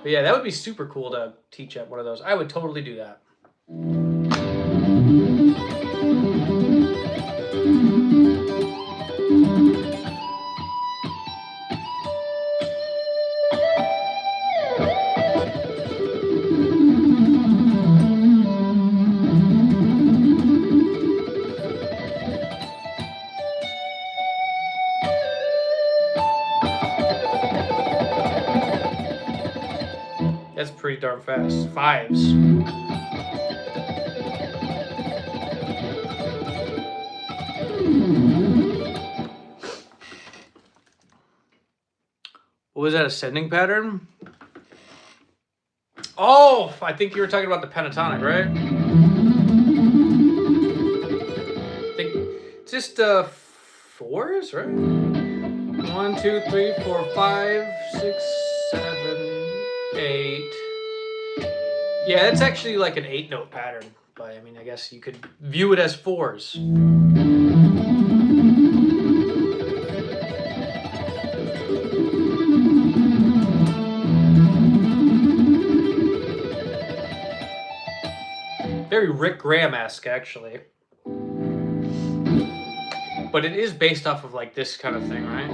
But yeah, that would be super cool to teach at one of those. I would totally do that. That's pretty darn fast. Fives. What was that, ascending pattern? Oh, I think you were talking about the pentatonic, right? I think it's just fours, right? 1, 2, 3, 4, 5, 6, 7, 8. Yeah, it's actually like an 8-note pattern, but I mean, I guess you could view it as fours. Very Rick Graham-esque, actually. But it is based off of like this kind of thing, right?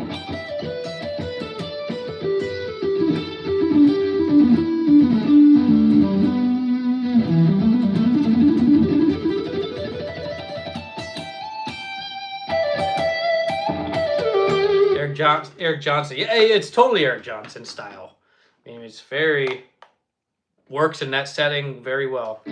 Eric Johnson. Yeah, it's totally Eric Johnson style. I mean, it's works in that setting very well.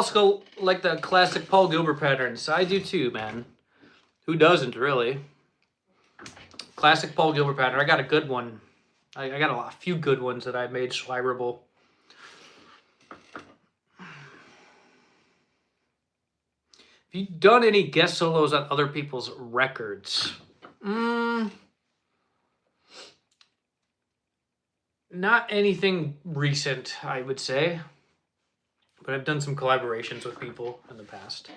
also like the classic Paul Gilbert patterns. I do too, man. Who doesn't, really? Classic Paul Gilbert pattern. I got a good one. I got a few good ones that I made swirable. Have you done any guest solos on other people's records? Not anything recent, I would say. But I've done some collaborations with people in the past.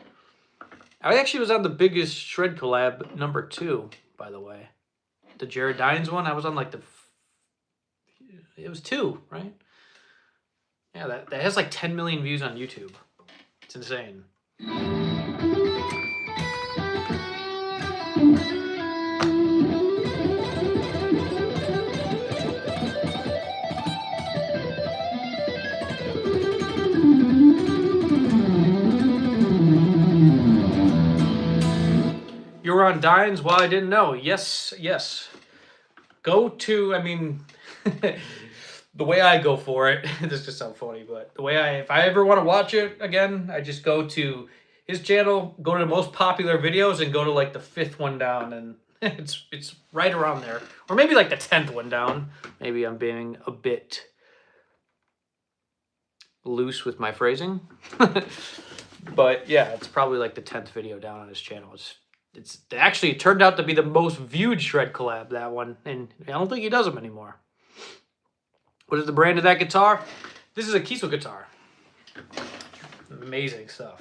I actually was on the Biggest Shred collab #2, by the way. The Jared Dines one. I was on like it was 2, right? Yeah, that has like 10 million views on YouTube. It's insane. You were on Dines? Well, I didn't know. Yes. Go to, I mean, the way I go for it, this just sounds funny, but the way if I ever want to watch it again, I just go to his channel, go to the most popular videos, and go to like the 5th one down, and it's right around there. Or maybe like the 10th one down. Maybe I'm being a bit loose with my phrasing. But yeah, it's probably like the 10th video down on his channel. It's actually, it turned out to be the most viewed Shred collab, that one. And I don't think he does them anymore. What is the brand of that guitar? This is a Kiesel guitar. Amazing stuff.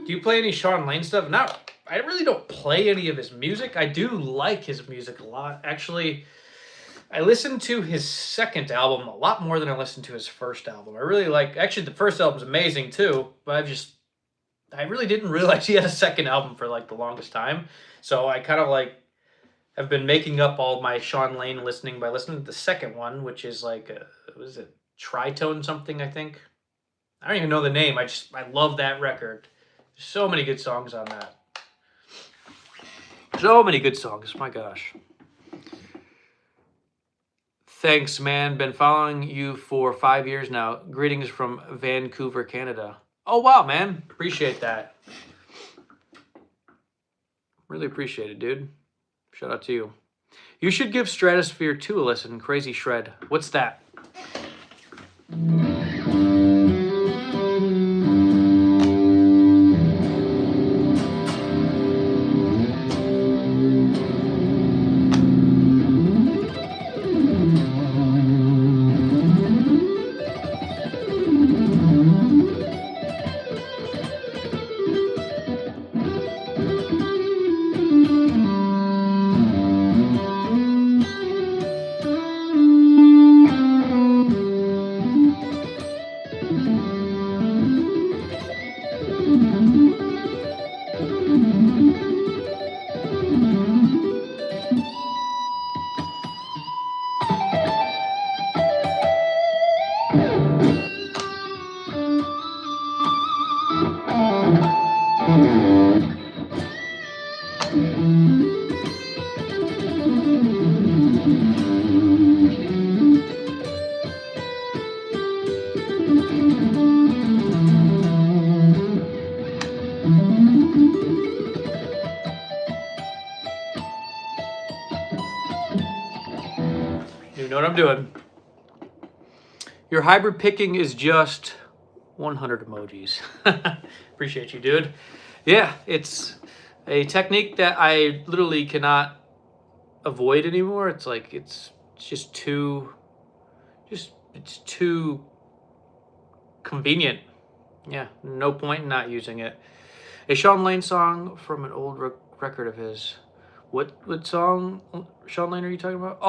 Do you play any Sean Lane stuff? No, I really don't play any of his music. I do like his music a lot. Actually, I listened to his second album a lot more than I listened to his first album. I really like, actually the first album's amazing too, but I really didn't realize he had a second album for like the longest time. So I kind of like have been making up all my Sean Lane listening by listening to the second one, which is like, what is it? Tritone something, I think. I don't even know the name. I love that record. So many good songs on that. So many good songs. My gosh. Thanks, man. Been following you for 5 years now. Greetings from Vancouver, Canada. Oh, wow, man. Appreciate that. Really appreciate it, dude. Shout out to you. You should give Stratosphere 2 a listen. Crazy Shred. What's that? You know what I'm doing. Your hybrid picking is just 100 emojis. Appreciate you, dude. Yeah, it's a technique that I literally cannot avoid anymore. It's like, it's just too, it's too convenient. Yeah, no point in not using it. A Sean Lane song from an old record of his. What song, Sean Lane, are you talking about?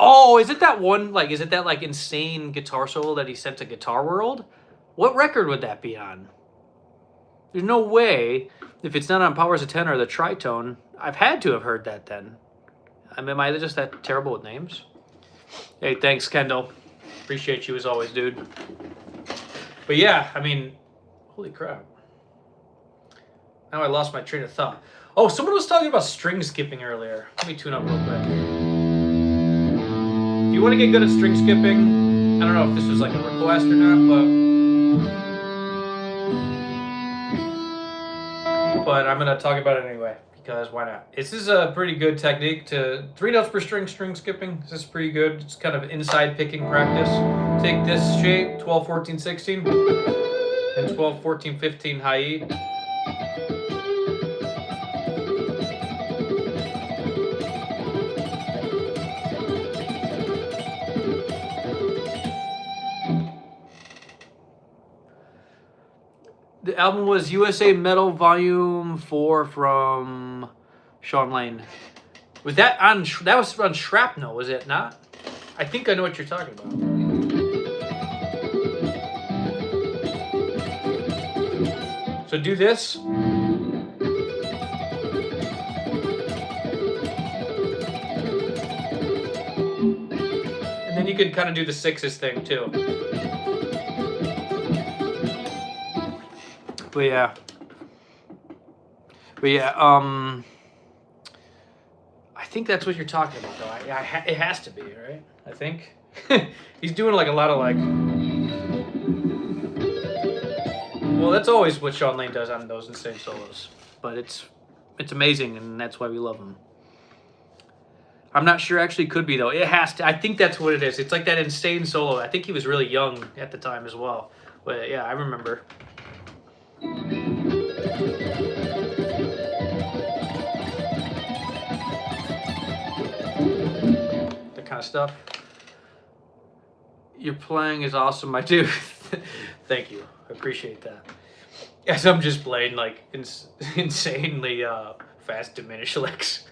Oh, is it that one, like, is it that, like, insane guitar solo that he sent to Guitar World? What record would that be on? There's no way, if it's not on Powers of 10 or the Tritone, I've had to have heard that then. I mean, am I just that terrible with names? Hey, thanks, Kendall. Appreciate you as always, dude. But yeah, I mean, holy crap. Now I lost my train of thought. Oh, someone was talking about string skipping earlier. Let me tune up real quick. If you want to get good at string skipping, I don't know if this was like a request or not, but I'm going to talk about it anyway, because why not? This is a pretty good technique to 3 notes per string skipping. This is pretty good. It's kind of inside picking practice. Take this shape, 12, 14, 16, and 12, 14, 15 high E. The album was USA Metal Volume 4 from Sean Lane. Was that on? That was on Shrapnel, was it not? I think I know what you're talking about. So do this. And then you can kind of do the sixes thing too. But yeah, I think that's what you're talking about, though. It has to be, right? I think he's doing like a lot of like. Well, that's always what Sean Lane does on those insane solos, but it's amazing, and that's why we love him. I'm not sure, actually, could be though. It has to. I think that's what it is. It's like that insane solo. I think he was really young at the time as well. But yeah, I remember. That kind of stuff. Your playing is awesome, my dude. Thank you. I appreciate that. Yes, I'm just playing like insanely fast diminished licks.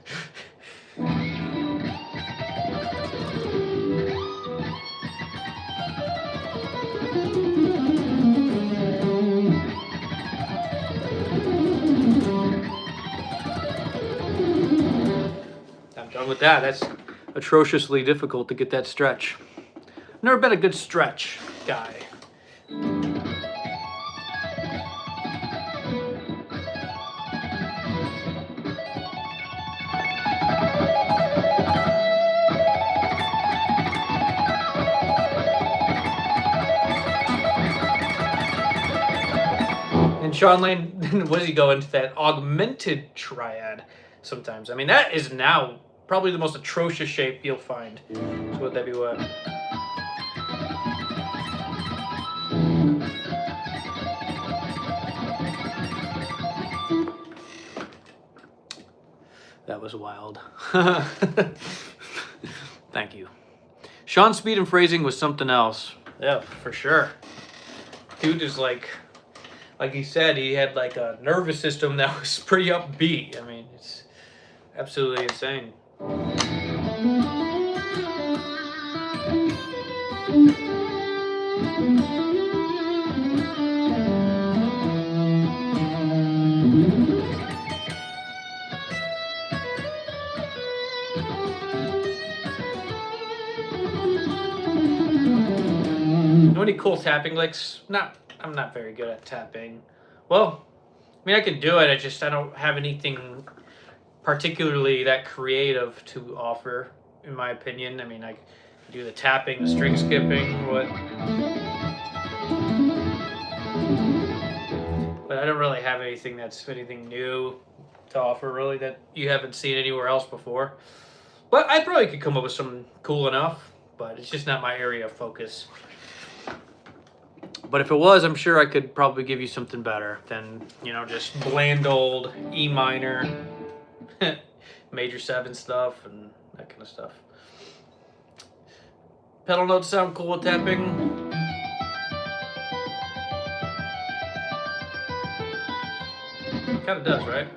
With that, that's atrociously difficult to get that stretch. Never been a good stretch guy. And Sean Lane, what does he go into that augmented triad sometimes? I mean, that is now probably the most atrocious shape you'll find. So would that be what? That was wild. Thank you. Sean's speed and phrasing was something else. Yeah, for sure. Dude is like he said, he had like a nervous system that was pretty upbeat. I mean, it's absolutely insane. Know any cool tapping licks? I'm not very good at tapping. Well, I mean, I can do it. I don't have anything particularly that creative to offer, in my opinion. I mean, I do the tapping, the string skipping, but I don't really have anything new to offer, really, that you haven't seen anywhere else before. But I probably could come up with something cool enough, but it's just not my area of focus. But if it was, I'm sure I could probably give you something better than, just bland old E minor, major 7 stuff, and that kind of stuff. Pedal notes sound cool with tapping. It kind of does, right?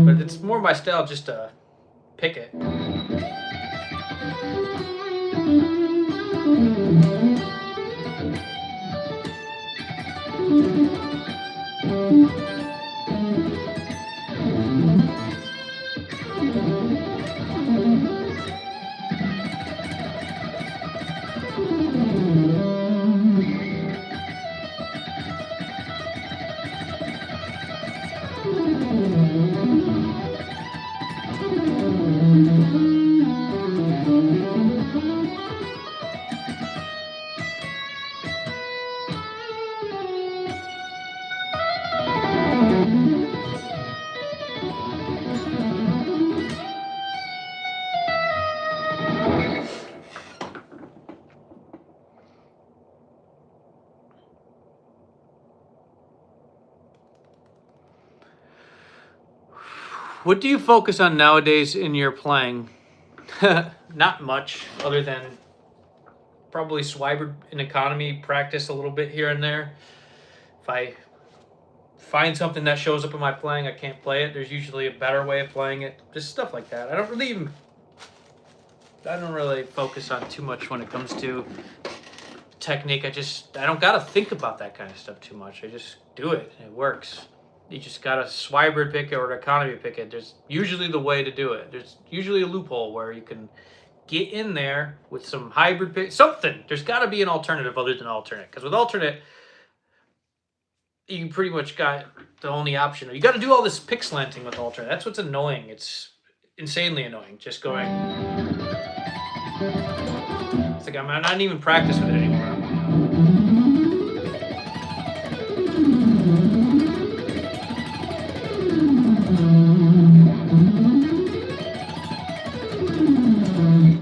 But it's more my style just to pick it. What do you focus on nowadays in your playing? Not much, other than probably Swiber and economy practice a little bit here and there. If I find something that shows up in my playing, I can't play it. There's usually a better way of playing it. Just stuff like that. I don't really focus on too much when it comes to technique. I don't gotta think about that kind of stuff too much. I just do it. It works. You just gotta Swiber pick it or an economy pick it. There's usually the way to do it. There's usually a loophole where you can get in there with some hybrid pick, something. There's got to be an alternative other than alternate. Because with alternate, you pretty much got the only option. You got to do all this pick slanting with alternate. That's what's annoying. It's insanely annoying. Just going. It's like I'm not even practicing with it anymore.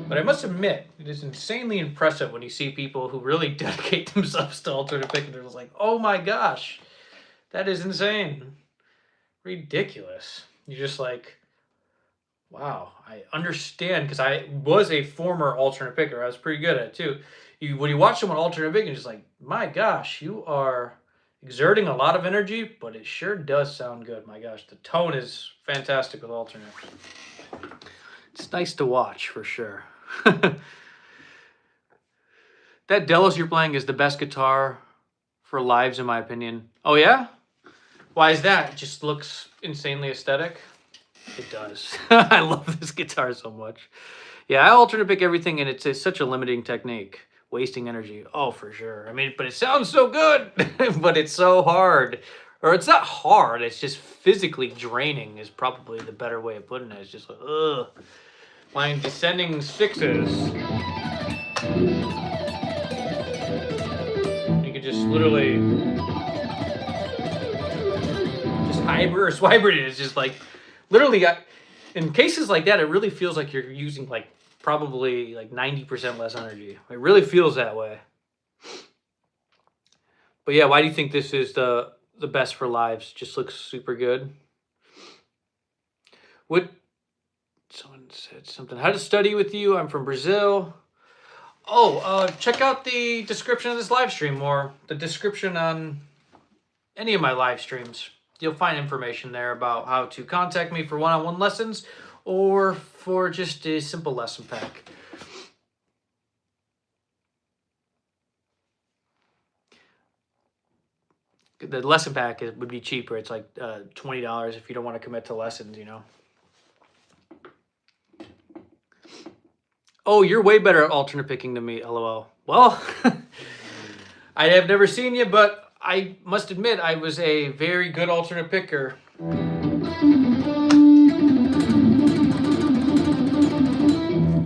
But I must admit, it is insanely impressive when you see people who really dedicate themselves to alternate picking. They're just like, oh my gosh, that is insane. Ridiculous. You're just like, wow, I understand, because I was a former alternate picker. I was pretty good at it too. When you watch someone alternate picking, you're just like, my gosh, you are exerting a lot of energy, but it sure does sound good. My gosh, the tone is fantastic with alternate. It's nice to watch for sure. That Delos you're playing is the best guitar for lives, in my opinion. Oh yeah? Why is that? It just looks insanely aesthetic. It does. I love this guitar so much. Yeah, I alternate pick everything, and it's such a limiting technique. Wasting energy. Oh, for sure. I mean, but it sounds so good. But it's so hard. Or it's not hard. It's just physically draining is probably the better way of putting it. It's just like, ugh. Playing descending sixes. You could just literally just hybrid or Swiber it. It's just like literally in cases like that, it really feels like you're using like probably like 90% less energy. It really feels that way. But yeah, why do you think this is the best for lives? Just looks super good. Someone said something. How to study with you? I'm from Brazil. Oh, check out the description of this live stream or the description on any of my live streams. You'll find information there about how to contact me for one-on-one lessons or for just a simple lesson pack. The lesson pack would be cheaper. It's like $20 if you don't want to commit to lessons, you know. Oh, you're way better at alternate picking than me, LOL. Well, I have never seen you, but I must admit I was a very good alternate picker.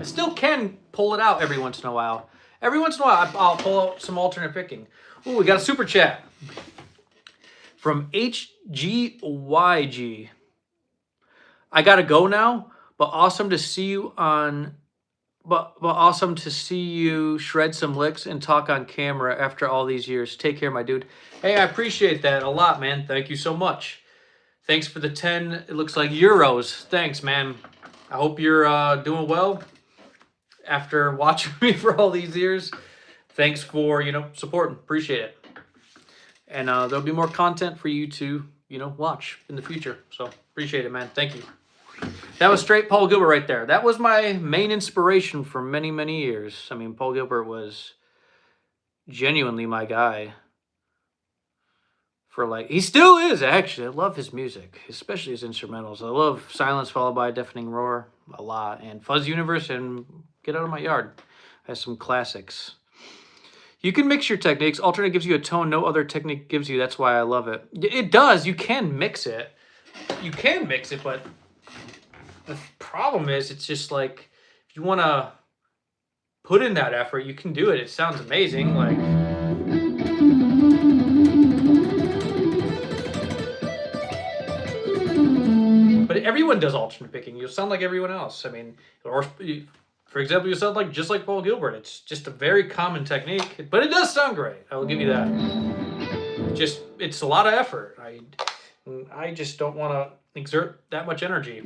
I still can pull it out every once in a while. Every once in a while, I'll pull out some alternate picking. Ooh, we got a super chat from HGYG. I gotta go now, but awesome to see you on... But awesome to see you shred some licks and talk on camera after all these years. Take care, my dude. Hey, I appreciate that a lot, man. Thank you so much. Thanks for the 10, it looks like euros. Thanks, man. I hope you're doing well after watching me for all these years. Thanks for, supporting. Appreciate it. And there'll be more content for you to, watch in the future. So appreciate it, man. Thank you. That was straight Paul Gilbert right there. That was my main inspiration for many, many years. I mean, Paul Gilbert was genuinely my guy. He still is, actually. I love his music, especially his instrumentals. I love Silence Followed by a Deafening Roar a lot. And Fuzz Universe and Get Out of My Yard has some classics. You can mix your techniques. Alternate gives you a tone no other technique gives you. That's why I love it. It does. You can mix it. You can mix it, but... the problem is, it's just like, if you want to put in that effort, you can do it. It sounds amazing. But everyone does alternate picking. You'll sound like everyone else. I mean, or for example, you sound just like Paul Gilbert. It's just a very common technique, but it does sound great. I will give you that. It's a lot of effort. And I just don't want to exert that much energy.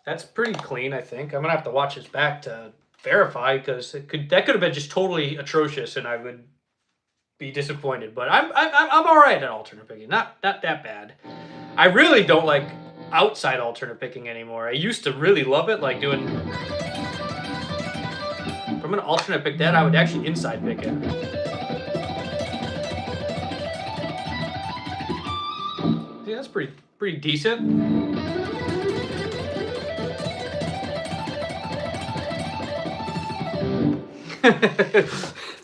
That's pretty clean, I think. I'm gonna have to watch this back to verify because that could have been just totally atrocious, and I would be disappointed. But I'm all right at alternate picking. Not that bad. I really don't like outside alternate picking anymore. I used to really love it, like doing. If I'm gonna alternate pick that, I would actually inside pick it. See, that's pretty decent.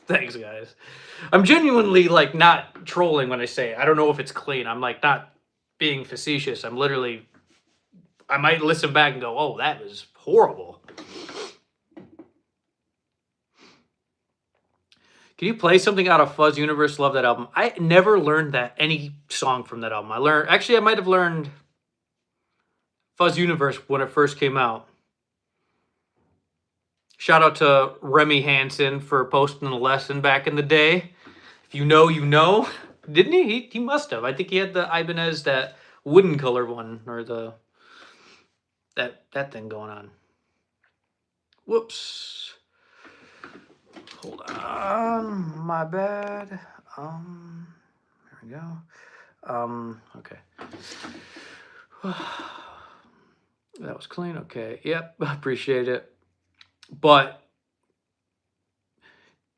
Thanks, guys. I'm genuinely like not trolling when I say it. I don't know if it's clean. I'm like not being facetious. I'm literally. I might listen back and go, "Oh, that was horrible." Can you play something out of Fuzz Universe? Love that album. I never learned any song from that album. I might have learned Fuzz Universe when it first came out. Shout out to Remy Hansen for posting the lesson back in the day. If you know, you know. Didn't he? He must have. I think he had the Ibanez, that wooden color one, or that thing going on. Whoops. Hold on. My bad. There we go. Okay. That was clean. Okay. Yep. Appreciate it. But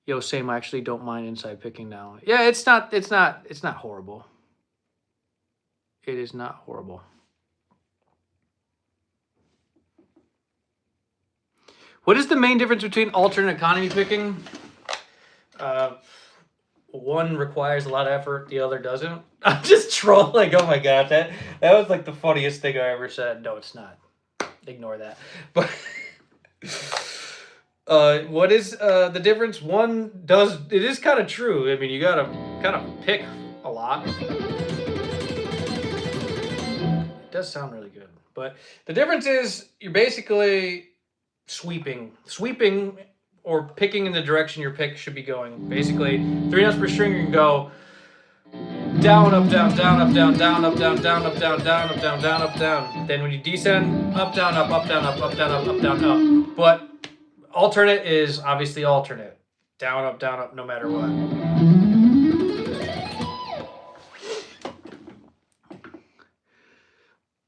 yo, same. I actually don't mind inside picking now. Yeah, it's not horrible. It is not horrible. What is the main difference between alternate economy picking? One requires a lot of effort, the other doesn't. I'm just trolling. Oh my god, that was like the funniest thing I ever said. No, it's not. Ignore that. But what is the difference? It is kind of true. I mean, you gotta kind of pick a lot. It does sound really good, but the difference is you're basically sweeping or picking in the direction your pick should be going. Basically, 3 notes per string, you can go down, up, down, down, up, down, down, up, down, down, up, down, down, up, down, down, up, down. Then when you descend, up, down, up, up, down, up, up, down, up, up, down, up. But alternate is obviously alternate. Down, up, no matter what.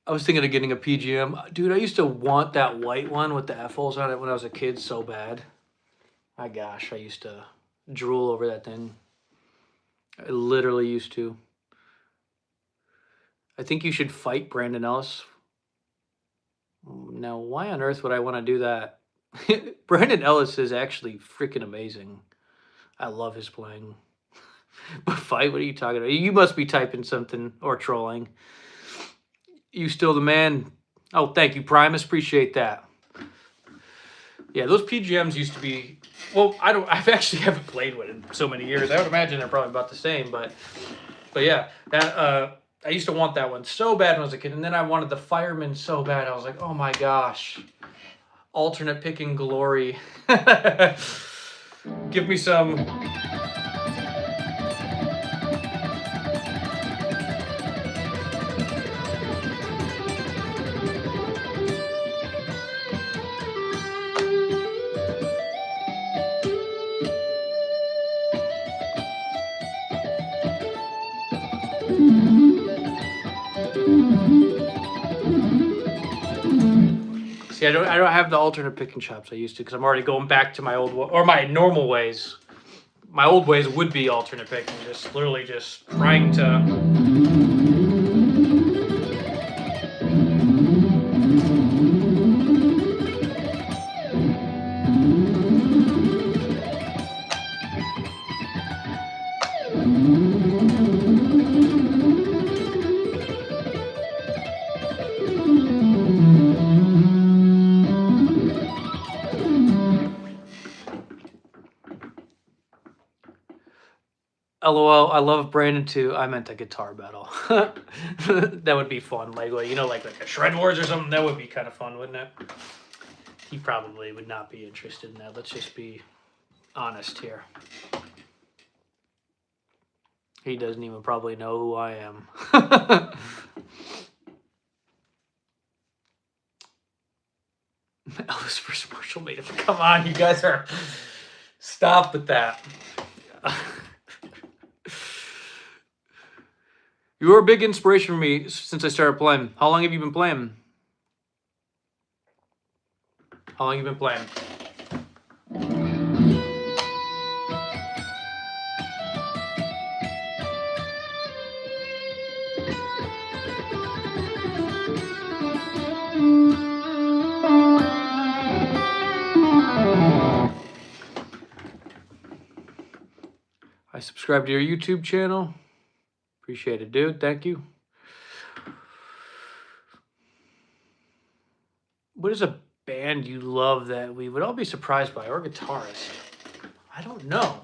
I was thinking of getting a PGM. Dude, I used to want that white one with the F-holes on it when I was a kid so bad. My gosh, I used to drool over that thing. I literally used to. I think you should fight Brandon Ellis. Now, why on earth would I want to do that? Brandon Ellis is actually freaking amazing. I love his playing. But fight? What are you talking about? You must be typing something or trolling. You still the man. Oh, thank you, Primus. Appreciate that. Yeah, those PGMs used to be. Well, I've actually haven't played with it in so many years. I would imagine they're probably about the same, but yeah, that I used to want that one so bad when I was a kid, and then I wanted the Fireman so bad. I was like, oh my gosh, alternate picking glory. Give me some. See, I don't have the alternate picking chops I used to because I'm already going back to my old or my normal ways. My old ways would be alternate picking, just literally just trying to. LOL, I love Brandon too. I meant a guitar battle. That would be fun. Like a Shred Wars or something. That would be kind of fun, wouldn't it? he probably would not be interested in that. Let's just be honest here. He doesn't even probably know who I am. Elvis vs. Marshall made him. Come on, you guys are... Stop with that. You were a big inspiration for me since I started playing. How long have you been playing? How long have you been playing? I subscribe to your YouTube channel. Appreciate it, dude. Thank you. What is a band you love that we would all be surprised by, or a guitarist? I don't know.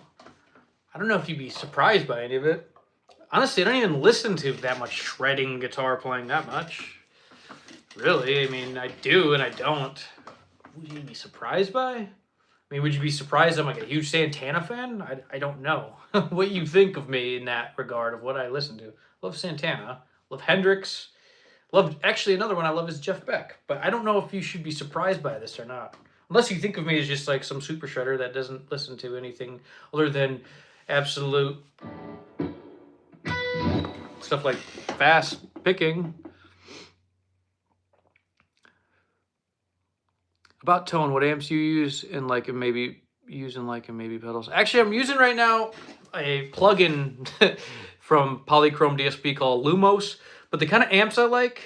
I don't know if you'd be surprised by any of it. Honestly, I don't even listen to that much shredding guitar playing that much. Really, I mean, I do and I don't. Would you be surprised by? I mean, would you be surprised I'm like a huge Santana fan? I don't know what you think of me in that regard of what I listen to. Love Santana. Love Hendrix. Actually, another one I love is Jeff Beck. But I don't know if you should be surprised by this or not. Unless you think of me as just like some super shredder that doesn't listen to anything other than absolute stuff like fast picking. About tone, what amps you use and like and maybe using like and maybe pedals. Actually, I'm using right now a plugin from Polychrome DSP called Lumos. But the kind of amps I like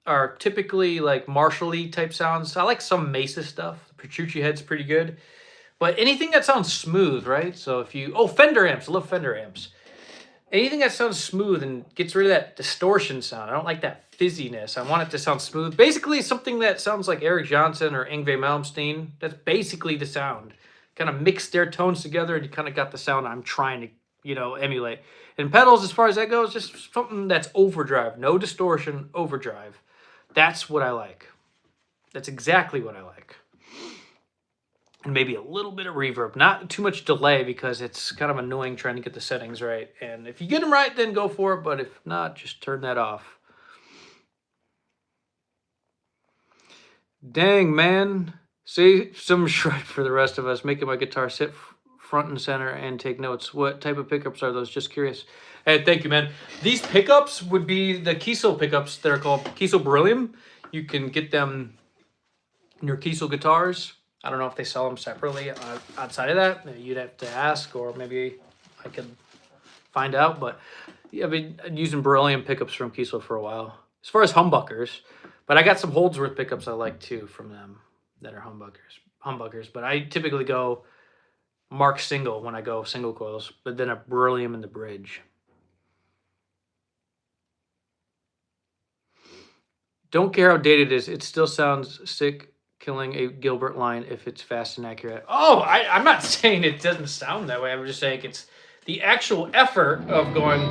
are typically like Marshall-y type sounds. I like some Mesa stuff. The Petrucci head's pretty good. But anything that sounds smooth, right? So if you... Oh, Fender amps. I love Fender amps. Anything that sounds smooth and gets rid of that distortion sound. I don't like that fizziness. I want it to sound smooth. Basically, something that sounds like Eric Johnson or Yngwie Malmsteen. That's basically the sound. Kind of mix their tones together and you kind of got the sound I'm trying to, you know, emulate. And pedals, as far as that goes, just something that's overdrive. No distortion, overdrive. That's what I like. That's exactly what I like. And maybe a little bit of reverb. Not too much delay because it's kind of annoying trying to get the settings right. And if you get them right, then go for it. But if not, just turn that off. Dang, man. Say some shred for the rest of us. Making my guitar sit front and center and take notes. What type of pickups are those? Just curious. Hey, thank you, man. These pickups would be the Kiesel pickups that are called Kiesel Beryllium. You can get them in your Kiesel guitars. I don't know if they sell them separately outside of that. Maybe you'd have to ask, or maybe I could find out. But yeah, I've been using Beryllium pickups from Kiesel for a while. As far as humbuckers, but I got some Holdsworth pickups I like too from them that are humbuckers. But I typically go Mark single when I go single coils, but then a Beryllium in the bridge. Don't care how dated it is. It still sounds sick. Killing a Gilbert line if it's fast and accurate. Oh, I'm not saying it doesn't sound that way. I'm just saying it's the actual effort of going.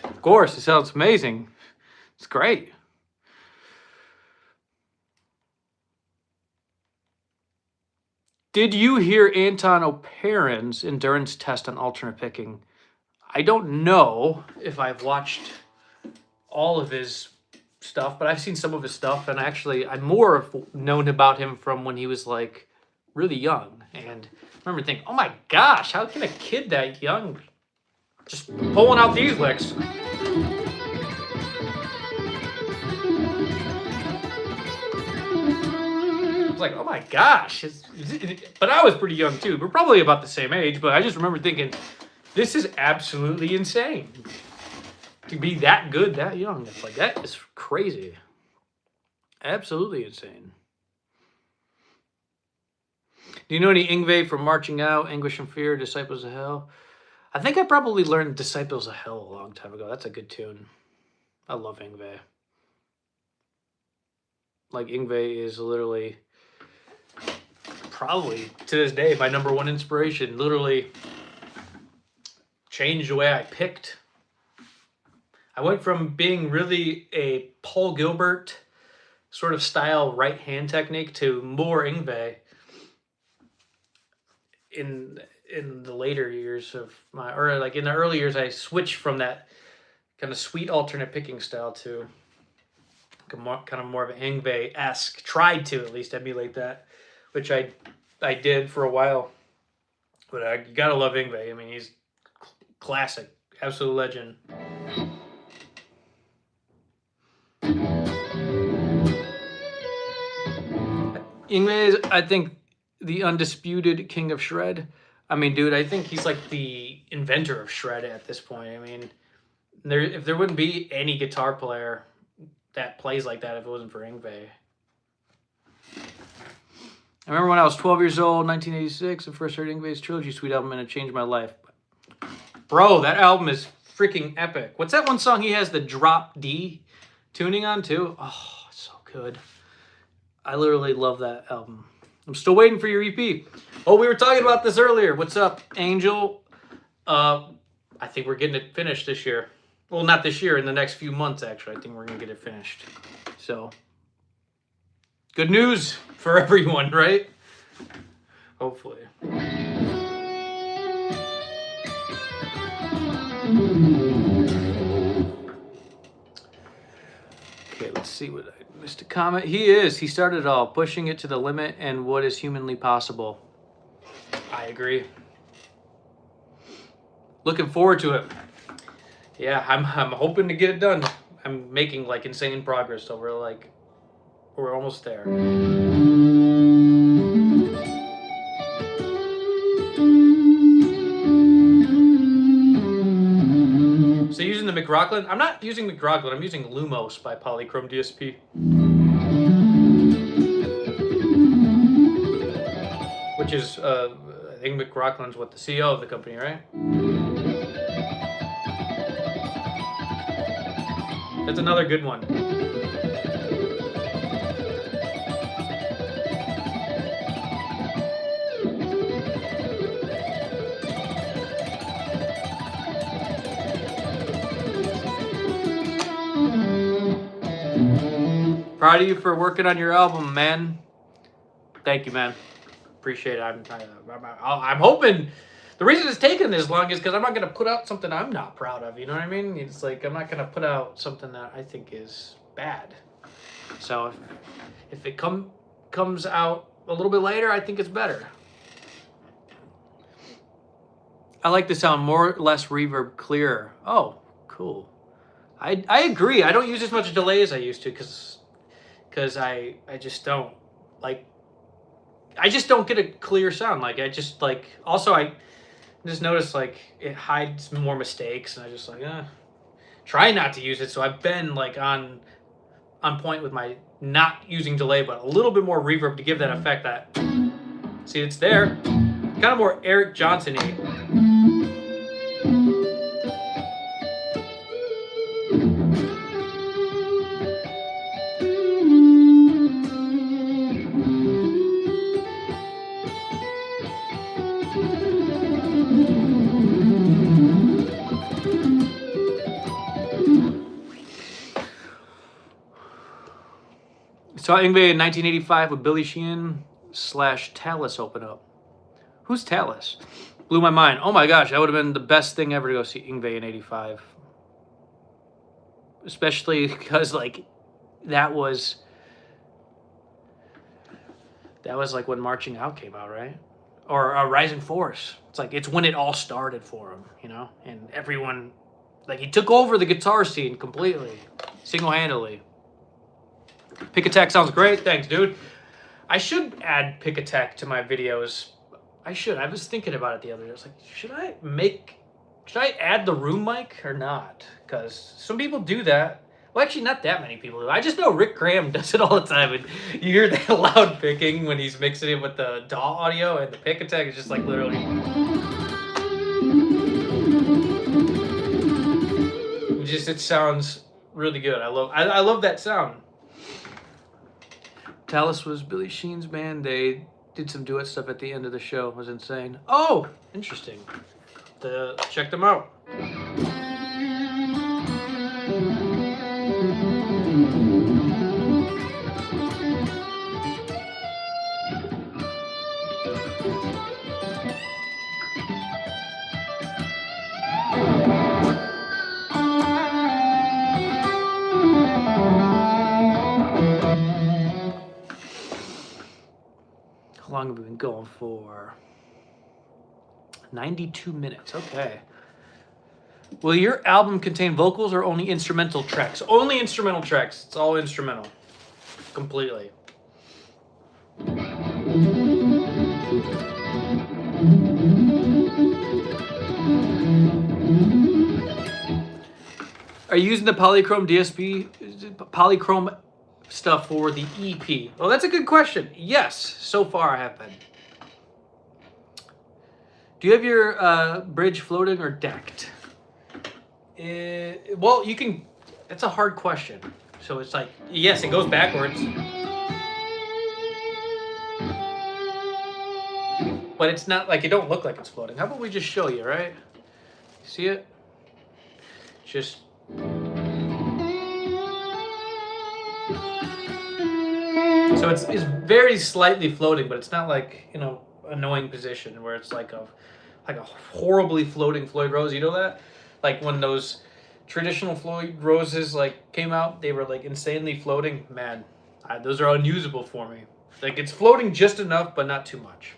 Of course, it sounds amazing. It's great. Did you hear Anton Oparin's endurance test on alternate picking? I don't know if I've watched all of his stuff, but I've seen some of his stuff, and actually I'm more known about him from when he was like really young. And I remember thinking, oh my gosh, how can a kid that young just pulling out these licks? I was like, oh my gosh. But I was pretty young too. We're probably about the same age, but I just remember thinking, this is absolutely insane. To be that good, that young. It's like, that is crazy. Absolutely insane. Do you know any Yngwie from Marching Out, Anguish and Fear, Disciples of Hell? I think I probably learned Disciples of Hell a long time ago. That's a good tune. I love Yngwie. Like, Yngwie is literally probably to this day my number one inspiration. Literally changed the way I picked. I went from being really a Paul Gilbert sort of style right hand technique to more Yngwie in the later years of my, or like in the early years, I switched from that kind of sweet alternate picking style to kind of more of an Yngwie-esque, tried to at least emulate that, which I did for a while. But you gotta love Yngwie. I mean, he's classic, absolute legend. Yngwie is, I think, the undisputed king of shred. I mean, dude, I think he's like the inventor of shred at this point. I mean, if there wouldn't be any guitar player that plays like that if it wasn't for Yngwie. I remember when I was 12 years old, 1986, I first heard Yngwie's Trilogy Suite album, and it changed my life. Bro, that album is freaking epic. What's that one song he has the drop D tuning on too? Oh, it's so good. I literally love that album. I'm still waiting for your EP. Oh, we were talking about this earlier. What's up, Angel? I think we're getting it finished this year. Well, not this year, in the next few months, actually. I think we're going to get it finished. So, good news for everyone, right? Hopefully. Okay, let's see what I missed a comment. He started it all, pushing it to the limit and what is humanly possible. I agree. Looking forward to it. Yeah, I'm hoping to get it done. I'm making like insane progress, so we're almost there. So using the McRocklin, I'm not using McRocklin, I'm using Lumos by Polychrome DSP. Which is, I think McRocklin's what, the CEO of the company, right? That's another good one. Proud of you for working on your album, man. Thank you, man. Appreciate it. I'm hoping. The reason it's taken this long is because I'm not going to put out something I'm not proud of. You know what I mean? It's like I'm not going to put out something that I think is bad. So if it comes out a little bit later, I think it's better. I like the sound more, less reverb, clearer. Oh, cool. I agree. I don't use as much delay as I used to because I just don't like. I just don't get a clear sound. Like I just like. Also, I just noticed like it hides more mistakes, and I just like try not to use it. So I've been like on point with my not using delay, but a little bit more reverb to give that effect. That see, it's there, kind of more Eric Johnson-y. Saw Yngwie in 1985 with Billy Sheehan / Tallis open up. Who's Tallis? Blew my mind. Oh my gosh, that would have been the best thing ever to go see Yngwie in 85. Especially because like that was like when Marching Out came out, right? Or Rising Force. It's like it's when it all started for him, you know? And everyone, like he took over the guitar scene completely, single-handedly. Pick Attack sounds great. Thanks, dude. I should add Pick Attack to my videos. I should. I was thinking about it the other day. I was like, should I add the room mic or not? Because some people do that. Well, actually, not that many people do. I just know Rick Graham does it all the time. And you hear that loud picking when he's mixing it with the DAW audio, and the Pick Attack is just like literally. It sounds really good. I love that sound. Tallis was Billy Sheehan's band. They did some duet stuff at the end of the show. It was insane. Oh, interesting. Check them out. How long have we been going for? 92 minutes. Okay. Will your album contain vocals or only instrumental tracks? Only instrumental tracks. It's all instrumental. Completely. Are you using the polychrome DSP, polychrome stuff for the EP? Well, that's a good question. Yes, so far I have been. Do you have your bridge floating or decked? Well, you can. That's a hard question. So it's like, yes, it goes backwards, but it's not like, it don't look like it's floating. How about we just show you, right? See it? Just. So it's very slightly floating, but it's not like, you know, annoying position where it's like a horribly floating Floyd Rose. You know that? Like when those traditional Floyd Roses like came out, they were like insanely floating. Man, those are unusable for me. Like it's floating just enough, but not too much.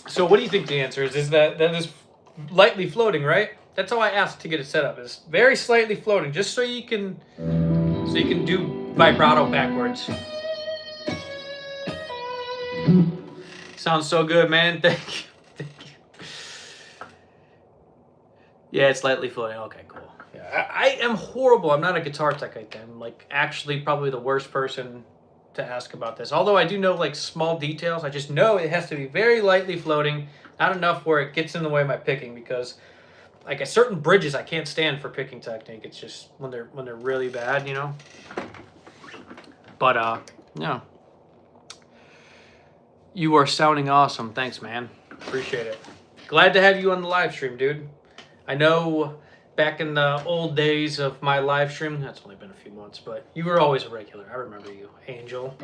So what do you think the answer is? Is that is lightly floating, right? That's how I asked to get it set up. It's very slightly floating, just so you can do vibrato backwards. Sounds so good, man. Thank you. Thank you. Yeah, it's slightly floating. Okay, cool. Yeah, I am horrible. I'm not a guitar tech. I'm like actually probably the worst person to ask about this. Although I do know like small details. I just know it has to be very lightly floating, not enough where it gets in the way of my picking, because like at certain bridges I can't stand for picking technique. It's just when they're really bad, you know. But yeah. You are sounding awesome. Thanks, man. Appreciate it. Glad to have you on the live stream, dude. I know back in the old days of my live stream, that's only been a few months, but you were always a regular. I remember you, Angel.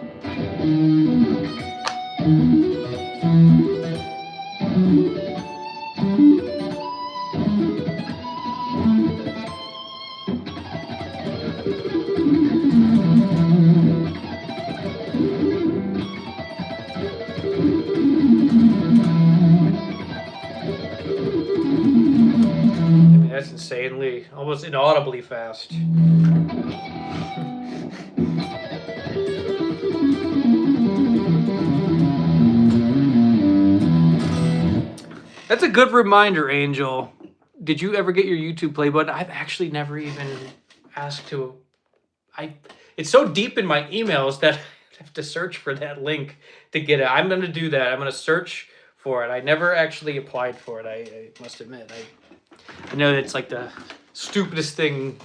That's insanely, almost inaudibly fast. That's a good reminder, Angel. Did you ever get your YouTube play button? I've actually never even asked to. It's so deep in my emails that I have to search for that link to get it. I'm going to do that. I'm going to search for it. I never actually applied for it, I must admit. I know it's like the stupidest thing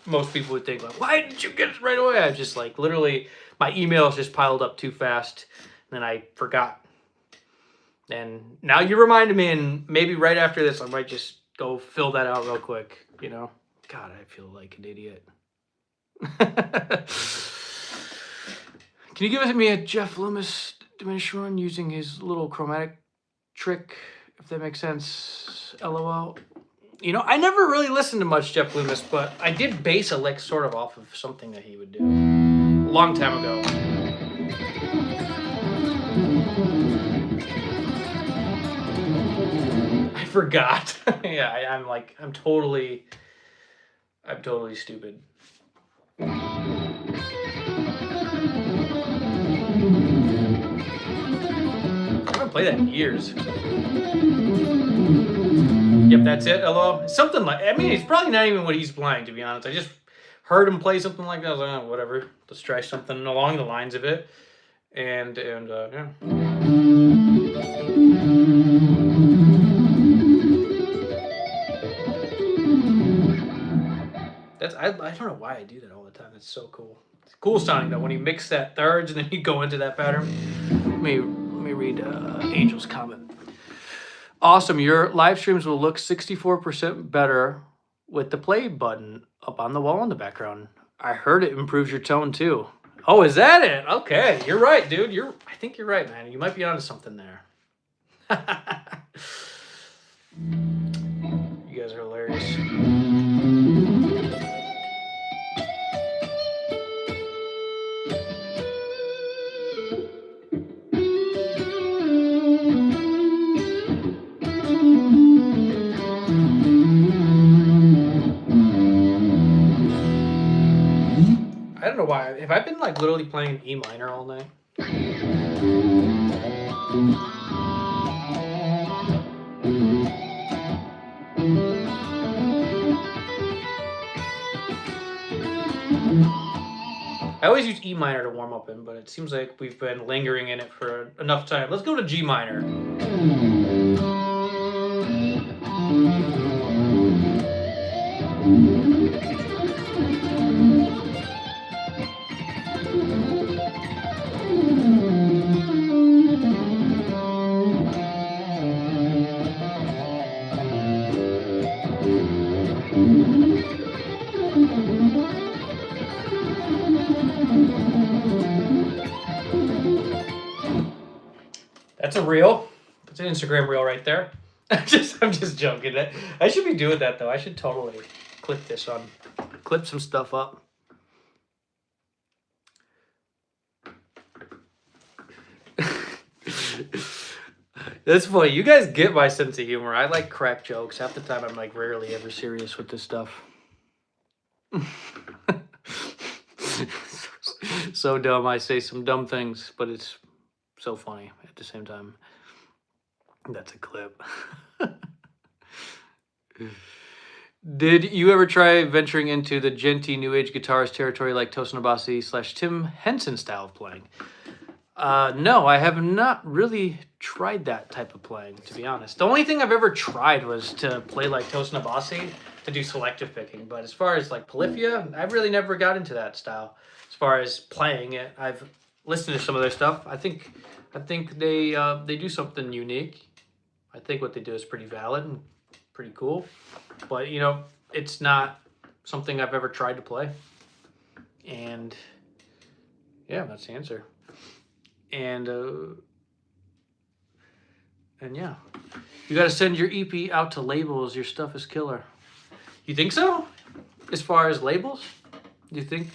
most people would think, like, why didn't you get it right away? I just like literally my emails just piled up too fast and then I forgot. And now you reminded me, and maybe right after this I might just go fill that out real quick, you know? God, I feel like an idiot. Can you give me a Jeff Loomis diminished run using his little chromatic trick, if that makes sense? LOL. You know, I never really listened to much Jeff Loomis, but I did base a lick sort of off of something that he would do a long time ago. I forgot. Yeah, I'm totally stupid. play that in years. Yep, that's it. Hello. Something like, I mean, it's probably not even what he's playing, to be honest. I just heard him play something like that. I was like, oh, whatever. Let's try something along the lines of it. And yeah. I don't know why I do that all the time. It's so cool. It's cool sounding though when you mix that thirds and then you go into that pattern. Let me read Angel's comment. Awesome. Your live streams will look 64% better with the play button up on the wall in the background. I heard it improves your tone too. Oh, is that it? Okay, you're right, dude. I think you're right, man. You might be onto something there. You guys are hilarious. I don't know why. Have I been like literally playing E minor all night? I always use E minor to warm up in, but it seems like we've been lingering in it for enough time. Let's go to G minor. That's a reel. That's an Instagram reel right there. I'm just joking. I should be doing that though. I should totally clip some stuff up. That's funny. You guys get my sense of humor. I like crack jokes. Half the time I'm like rarely ever serious with this stuff. So dumb. I say some dumb things, but it's so funny at the same time. That's a clip. Did you ever try venturing into the djenty new age guitarist territory like Tosin Abasi / Tim Henson style of playing? No, I have not really tried that type of playing, to be honest. The only thing I've ever tried was to play like Tosin Abasi, to do selective picking. But as far as like Polyphia, I've really never got into that style. As far as playing it, I've listened to some of their stuff. I think they do something unique. I think what they do is pretty valid and pretty cool. But, you know, it's not something I've ever tried to play. And, yeah, that's the answer. And yeah. You got to send your EP out to labels. Your stuff is killer. You think so? As far as labels? Do you think?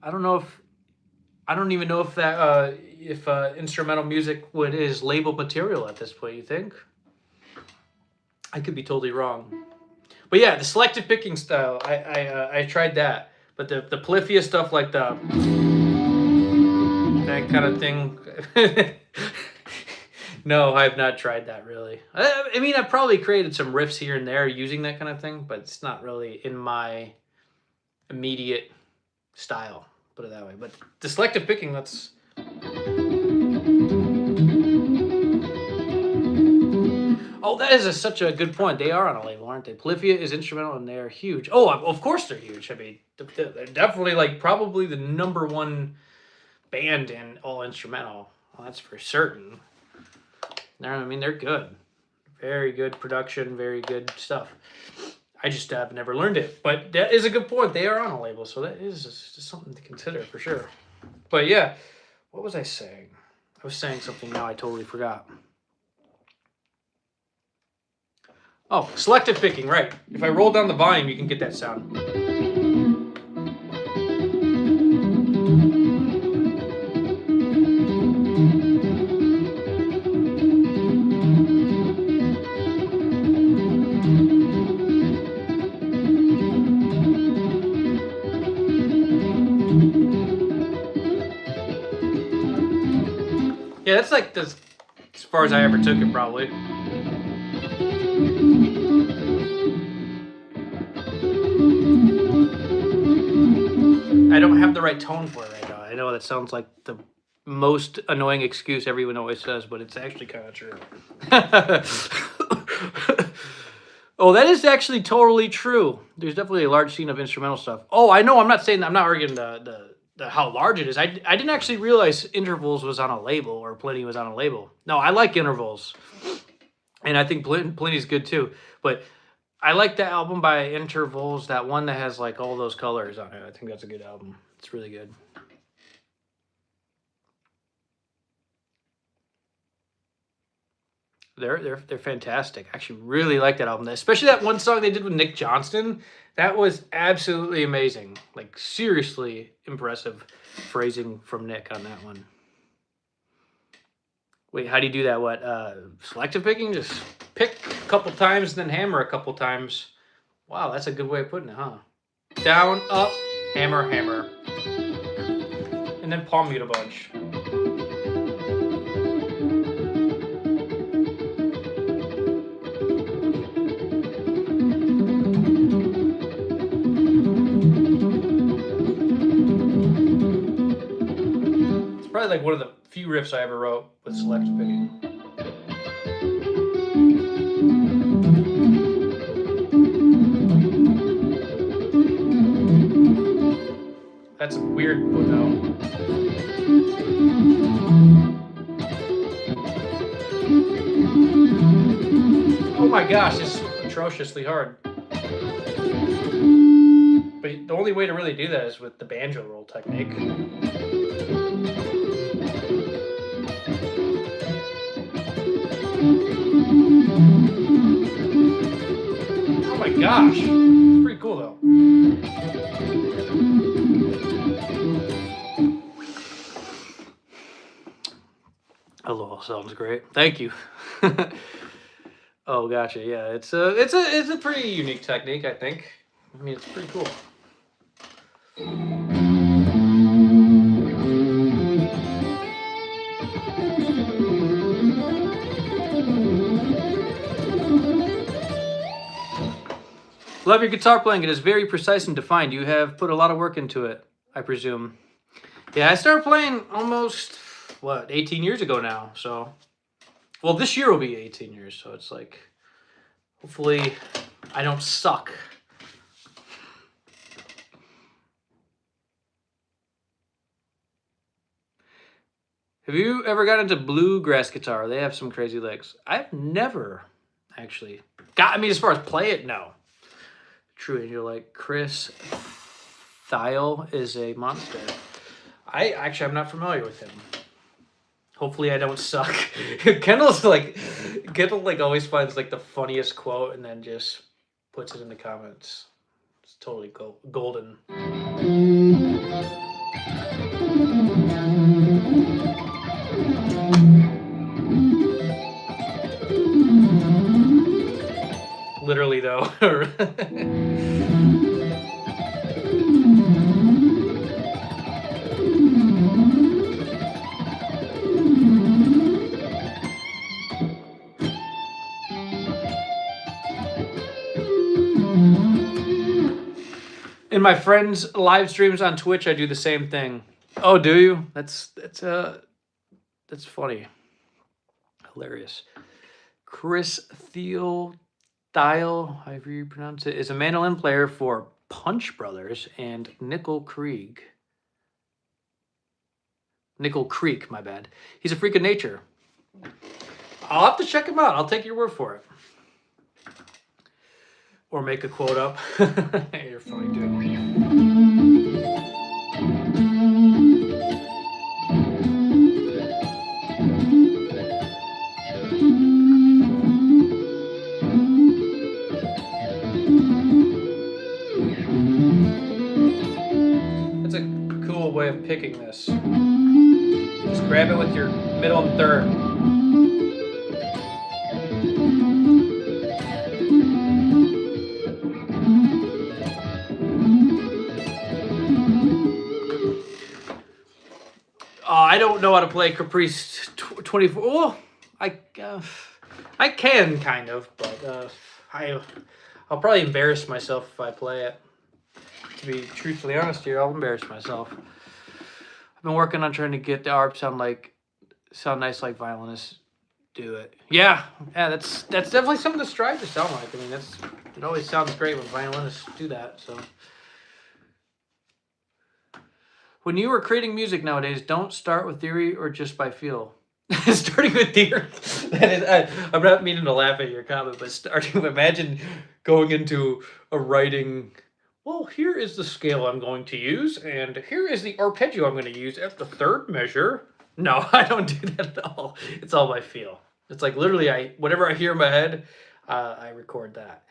I don't even know if that if instrumental music is label material at this point. You think? I could be totally wrong. But yeah, the selective picking style, I tried that. But the Polyphia stuff, like that kind of thing, no, I have not tried that really. I mean, I've probably created some riffs here and there using that kind of thing, but it's not really in my immediate style, put it that way. But the selective picking, that's... Oh, that is such a good point. They are on a label, aren't they? Polyphia is instrumental and they're huge. Oh, of course they're huge. I mean, they're definitely like probably the #1 band in all instrumental. Well, that's for certain. I mean, they're good. Very good production, very good stuff. I just have never learned it. But that is a good point. They are on a label, so that is just something to consider for sure. But yeah, what was I saying? I was saying something now I totally forgot. Oh, selective picking, right. If I roll down the volume, you can get that sound. Yeah, that's like this. far as I ever took it, probably. I don't have the right tone for it right now. I know that sounds like the most annoying excuse everyone always says, but it's actually kind of true. Oh, that is actually totally true. There's definitely a large scene of instrumental stuff. Oh, I know. I'm not saying, I'm not arguing the how large it is. I didn't actually realize Intervals was on a label, or Plenty was on a label. No, I like Intervals, and I think Plenty's good too. But I like the album by Intervals, that one that has like all those colors on it. I think that's a good album. It's really good. They're fantastic. I actually really like that album, especially that one song they did with Nick Johnston. That was absolutely amazing. Like, seriously impressive phrasing from Nick on that one. Wait, how do you do that? What, selective picking? Just pick a couple times, then hammer a couple times. Wow, that's a good way of putting it, huh? Down, up, hammer, hammer. And then palm mute a bunch. Probably like one of the few riffs I ever wrote with selective picking. That's weird, but no. Oh my gosh, it's atrociously hard. But the only way to really do that is with the banjo roll technique. Oh my gosh, it's pretty cool though. Hello, sounds great. Thank you. Oh, gotcha. Yeah, it's a pretty unique technique, I think. I mean, it's pretty cool. Love your guitar playing. It is very precise and defined. You have put a lot of work into it, I presume. Yeah, I started playing almost, 18 years ago now. So, well, this year will be 18 years. So it's like, hopefully I don't suck. Have you ever got into bluegrass guitar? They have some crazy licks. I've never actually got, I mean, as far as play it, no. True, and you're like, Chris Thiel is a monster. I'm not familiar with him. Hopefully I don't suck. Kendall always finds like the funniest quote and then just puts it in the comments. It's totally golden. Literally though. In my friends' live streams on Twitch, I do the same thing. Oh, do you? That's funny. Hilarious. Chris Thiel, however you pronounce it, is a mandolin player for Punch Brothers and Nickel Creek. Nickel Creek, my bad. He's a freak of nature. I'll have to check him out. I'll take your word for it. Or make a quote up. You're funny, dude. That's a cool way of picking this. Just grab it with your middle and third. I don't know how to play Caprice 24. Oh, I can kind of, but I'll probably embarrass myself if I play it. To be truthfully honest here, I'll embarrass myself. I've been working on trying to get the ARP sound nice like violinists do it. Yeah, that's definitely something to strive to sound like. I mean, it always sounds great when violinists do that. So, when you are creating music nowadays, don't start with theory or just by feel. Starting with theory. I'm not meaning to laugh at your comment, but imagine going into a writing. Well, here is the scale I'm going to use, and here is the arpeggio I'm going to use at the third measure. No, I don't do that at all. It's all by feel. It's like literally, whatever I hear in my head, I record that,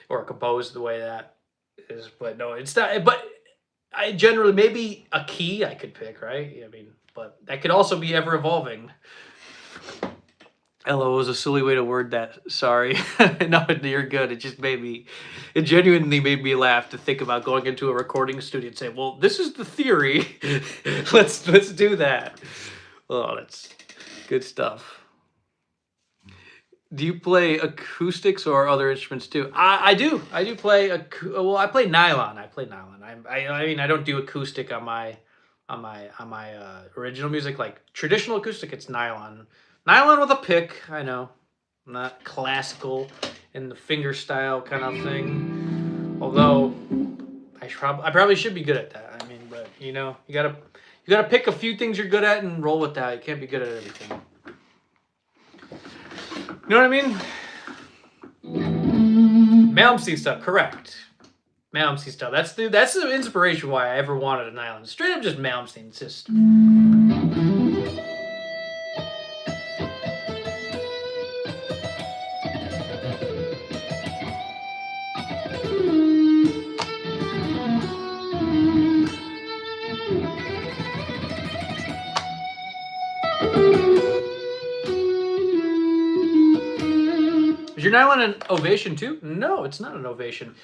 or compose the way that is. But no, it's not. But I generally, maybe a key I could pick, right? I mean, but that could also be ever evolving. LO was a silly way to word that. Sorry. No, you're good. It genuinely made me laugh to think about going into a recording studio and say, well, this is the theory. let's do that. Oh, that's good stuff. Do you play acoustics or other instruments too? I do. I do play I play nylon. I mean, I don't do acoustic on my original music. Like traditional acoustic, it's nylon. Nylon with a pick, I know. Not classical in the finger style kind of thing. Although I probably should be good at that. I mean, but you gotta pick a few things you're good at and roll with that. You can't be good at everything. You know what I mean? Malmsteen stuff, correct. Malmsteen stuff. That's the inspiration why I ever wanted a nylon. Straight up just Malmsteen. It's just. Is your nylon an ovation too? No, it's not an ovation.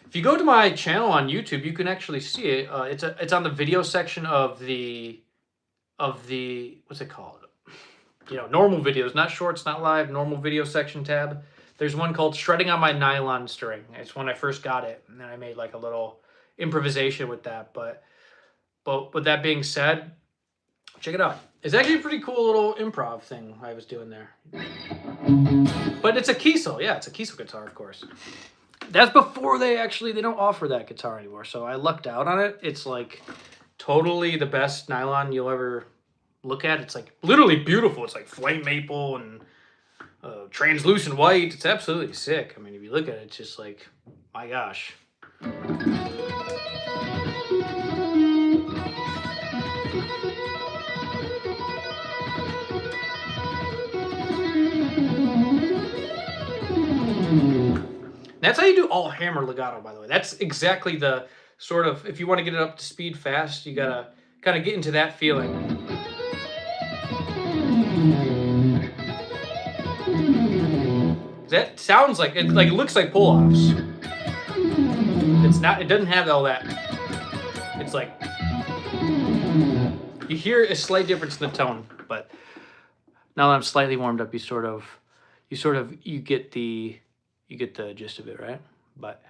If you go to my channel on YouTube, you can actually see it. It's on the video section of the what's it called? Normal videos, not shorts, not live. Normal video section tab. There's one called "Shredding on My Nylon String." It's when I first got it, and then I made like a little improvisation with that. But with that being said, check it out. It's actually a pretty cool little improv thing I was doing there. But it's a Kiesel. Yeah, it's a Kiesel guitar, of course. That's before they don't offer that guitar anymore. So I lucked out on it. It's like totally the best nylon you'll ever look at. It's like literally beautiful. It's like flame maple and translucent white. It's absolutely sick. I mean, if you look at it, it's just like, my gosh. That's how you do all hammer legato, by the way. That's exactly the sort of, if you want to get it up to speed fast, you gotta kind of get into that feeling. That sounds like, it looks like pull-offs. It's not, it doesn't have all that. It's like, you hear a slight difference in the tone, but now that I'm slightly warmed up, you get the gist of it, right? But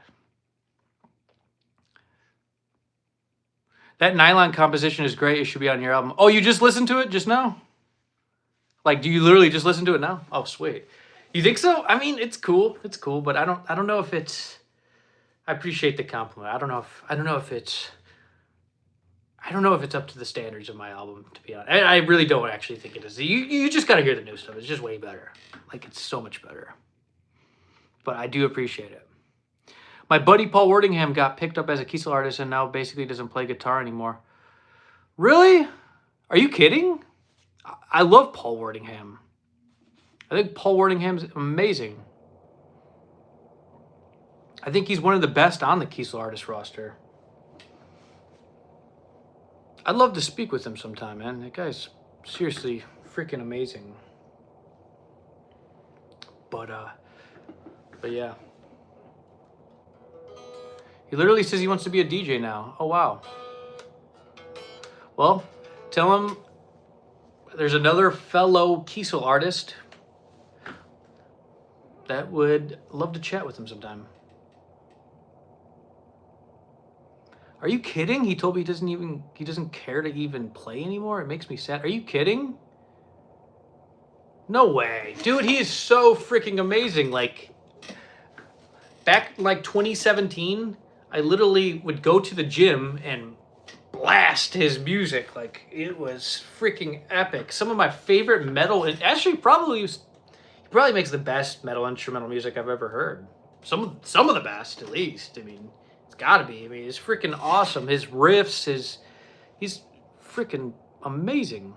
that nylon composition is great. It should be on your album. Oh, you just listened to it just now? Like, do you literally just listen to it now? Oh, sweet. You think so? I mean, it's cool. It's cool, but I don't know if it's. I appreciate the compliment. I don't know if it's up to the standards of my album, to be honest. I really don't actually think it is. You just got to hear the new stuff. It's just way better. Like, it's so much better. But I do appreciate it. My buddy Paul Wordingham got picked up as a Kiesel artist and now basically doesn't play guitar anymore. Really? Are you kidding? I love Paul Wordingham. I think Paul Wordingham's amazing. I think he's one of the best on the Kiesel artist roster. I'd love to speak with him sometime, man. That guy's seriously freaking amazing. But yeah. He literally says he wants to be a DJ now. Oh, wow. Well, tell him there's another fellow Kiesel artist that would love to chat with him sometime. Are you kidding? He told me he doesn't care to even play anymore. It makes me sad. Are you kidding? No way. Dude, he is so freaking amazing. Like, back like 2017, I literally would go to the gym and blast his music. Like, it was freaking epic. Some of my favorite metal, and actually he probably makes the best metal instrumental music I've ever heard. Some of the best, at least. I mean, it's gotta be. I mean, it's freaking awesome. His riffs, he's freaking amazing.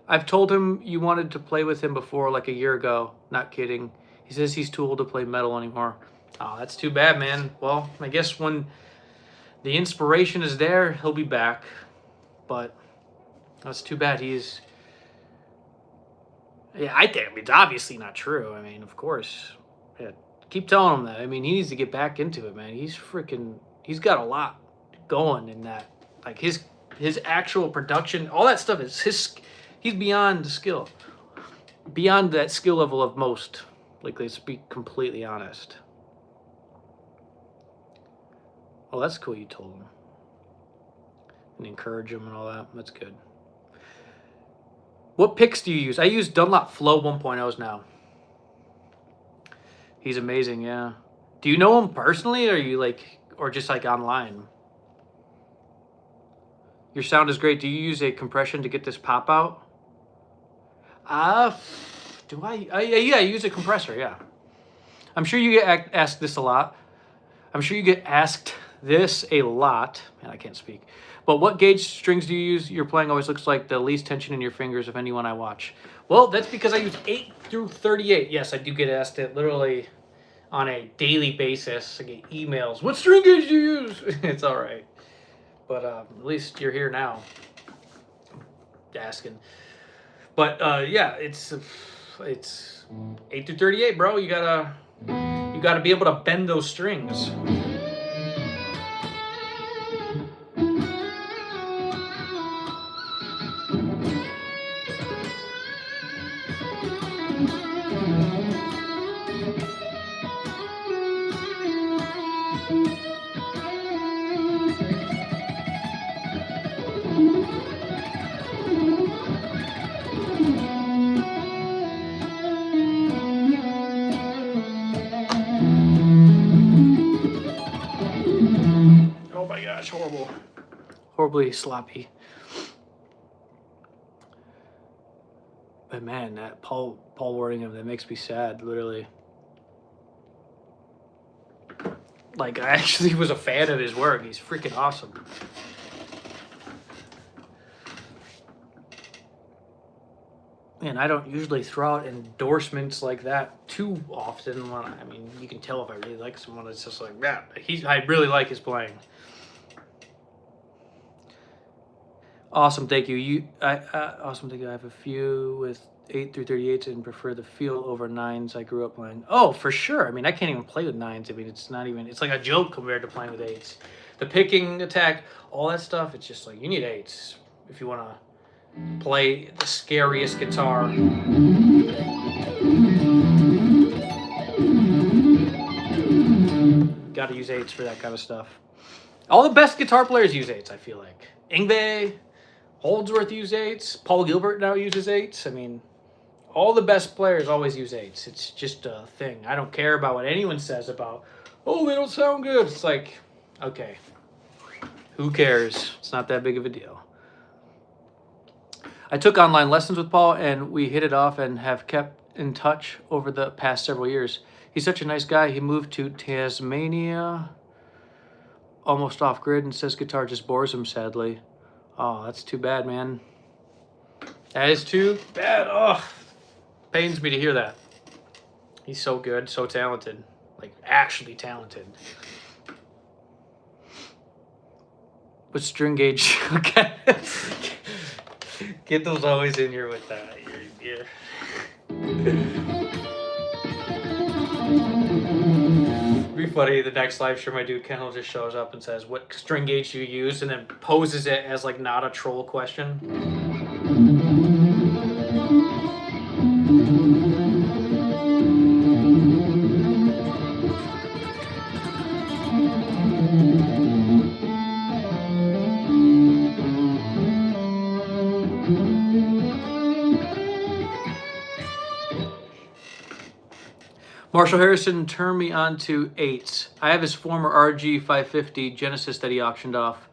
I've told him you wanted to play with him before, like a year ago. Not kidding. He says he's too old to play metal anymore. Oh, that's too bad, man. Well, I guess when the inspiration is there, he'll be back. But that's too bad. Yeah, I mean, it's obviously not true. I mean, of course. Yeah, keep telling him that. I mean, he needs to get back into it, man. He's got a lot going in that. Like, his actual production, all that stuff is he's beyond the skill. Beyond that skill level of most. Like, let's be completely honest. Oh, that's cool you told him. And encourage him and all that. That's good. What picks do you use? I use Dunlop Flow 1.0s now. He's amazing, yeah. Do you know him personally, or just like online? Your sound is great. Do you use a compression to get this pop out? Do I? Yeah, I use a compressor, yeah. I'm sure you get asked this a lot. I'm sure you get asked this a lot. Man, I can't speak. But what gauge strings do you use? Your playing always looks like the least tension in your fingers of anyone I watch. Well, that's because I use 8 through 38. Yes, I do get asked it literally on a daily basis. I get emails. What string gauge do you use? It's all right. But at least you're here now asking. But yeah, it's 8 through 38, bro. You gotta be able to bend those strings. Oh my gosh, horrible. Horribly sloppy. But man, that Paul Worthington, that makes me sad, literally. Like, I actually was a fan of his work. He's freaking awesome. And I don't usually throw out endorsements like that too often. I mean, you can tell if I really like someone. It's just like, yeah, I really like his playing. Awesome, thank you. Awesome, thank you. I have a few with 8 through 38s and prefer the feel over 9s I grew up playing. Oh, for sure. I mean, I can't even play with 9s. I mean, it's like a joke compared to playing with 8s. The picking attack, all that stuff, it's just like, you need 8s if you want to play the scariest guitar. Got to use 8s for that kind of stuff. All the best guitar players use 8s, I feel like. Yngwie, Holdsworth use 8s. Paul Gilbert now uses 8s. I mean, all the best players always use 8s. It's just a thing. I don't care about what anyone says about, oh, they don't sound good. It's like, okay, who cares? It's not that big of a deal. I took online lessons with Paul, and we hit it off and have kept in touch over the past several years. He's such a nice guy. He moved to Tasmania, almost off-grid, and says guitar just bores him, sadly. Oh, that's too bad, man. That is too bad. Oh, pains me to hear that. He's so good, so talented. Like, actually talented. With string gauge, okay. Get those always in here with that. Yeah. be funny. The next live stream I do, Kendall just shows up and says, "What string gauge do you use?" and then poses it as like not a troll question. Marshall Harrison turned me on to 8s. I have his former RG 550 Genesis that he auctioned off.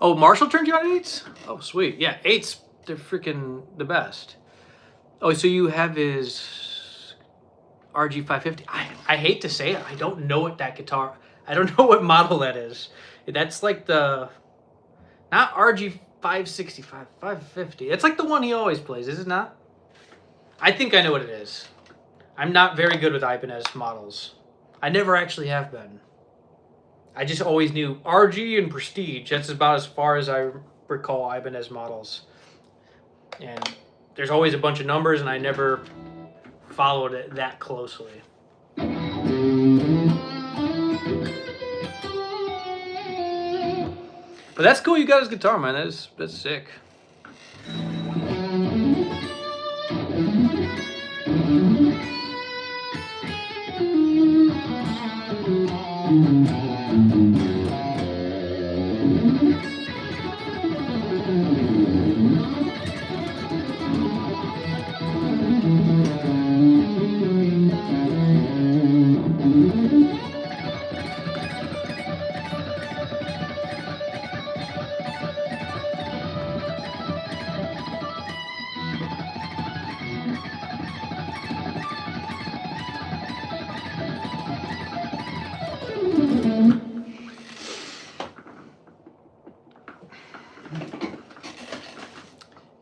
Oh, Marshall turned you on 8s? Oh, sweet. Yeah, 8s, they're freaking the best. Oh, so you have his RG 550. I hate to say it. I don't know what that guitar... I don't know what model that is. That's like the... Not RG 565, 550. It's like the one he always plays, is it not? I think I know what it is. I'm not very good with Ibanez models. I never actually have been. I just always knew RG and Prestige. That's about as far as I recall Ibanez models. And there's always a bunch of numbers, and I never followed it that closely. But that's cool you got his guitar, man. That's sick.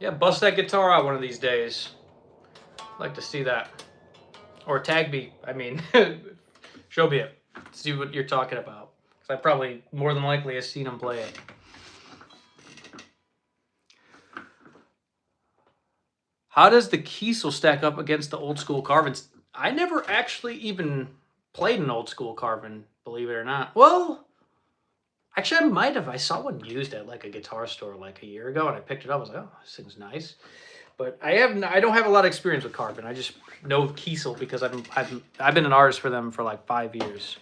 Yeah, bust that guitar out one of these days. I'd like to see that. Or tag me. I mean, show me it. See what you're talking about. Because I probably, more than likely, have seen him play it. How does the Kiesel stack up against the old school Carvins? I never actually even played an old school Carvin, believe it or not. Well, actually, I might have. I saw one used at like a guitar store like a year ago, and I picked it up. I was like, oh, this thing's nice. But I don't have a lot of experience with Carvin. I just know Kiesel because I've been an artist for them for like 5 years.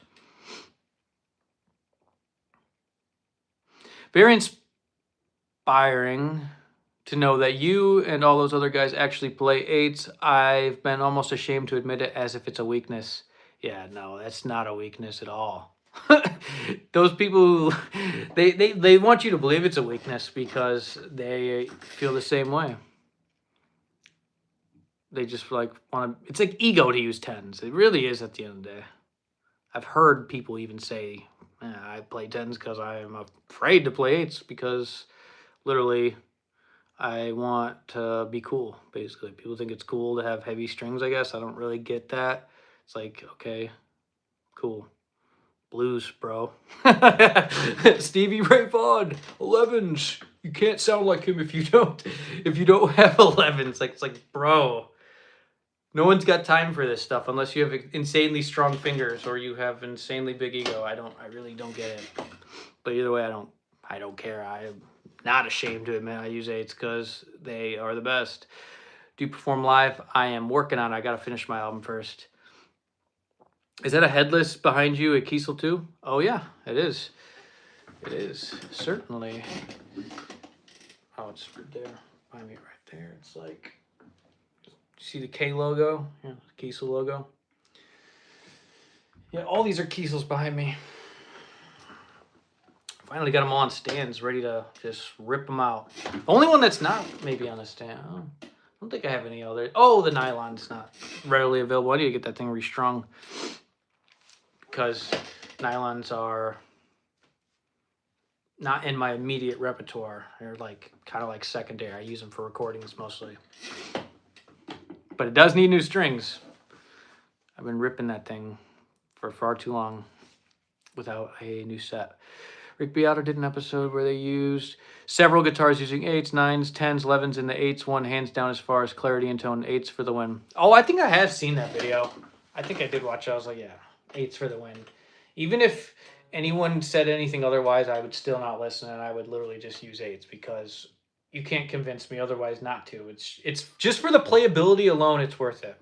Very inspiring to know that you and all those other guys actually play 8s. I've been almost ashamed to admit it as if it's a weakness. Yeah, no, that's not a weakness at all. Those people, they want you to believe it's a weakness because they feel the same way. They just like want to, it's like ego to use 10s. It really is at the end of the day. I've heard people even say, I play 10s because I am afraid to play 8s because literally I want to be cool, basically. People think it's cool to have heavy strings, I guess. I don't really get that. It's like, okay, cool. Blues, bro. Stevie Ray Vaughan, 11s. You can't sound like him if you don't have 11s. It's like, bro, no one's got time for this stuff unless you have insanely strong fingers or you have insanely big ego. I really don't get it. But either way, I don't care. I am not ashamed to admit I use 8s because they are the best. Do you perform live? I am working on it. I got to finish my album first. Is that a headless behind you at Kiesel too? Oh yeah, it is. It is, certainly. Oh, it's right there. Behind me right there. It's like, see the K logo? Yeah, Kiesel logo. Yeah, all these are Kiesels behind me. Finally got them all on stands, ready to just rip them out. The only one that's not maybe on a stand. I don't think I have any other. Oh, the nylon's not readily available. I need to get that thing restrung. Because nylons are not in my immediate repertoire. They're like kind of like secondary. I use them for recordings mostly. But it does need new strings. I've been ripping that thing for far too long without a new set. Rick Beato did an episode where they used several guitars using 8s, 9s, 10s, 11s, and the 8s won hands down as far as clarity and tone. 8s for the win. Oh, I think I have seen that video. I think I did watch it. I was like, yeah. 8s for the win. Even if anyone said anything otherwise, I would still not listen, and I would literally just use eights because you can't convince me otherwise not to. It's just for the playability alone, it's worth it.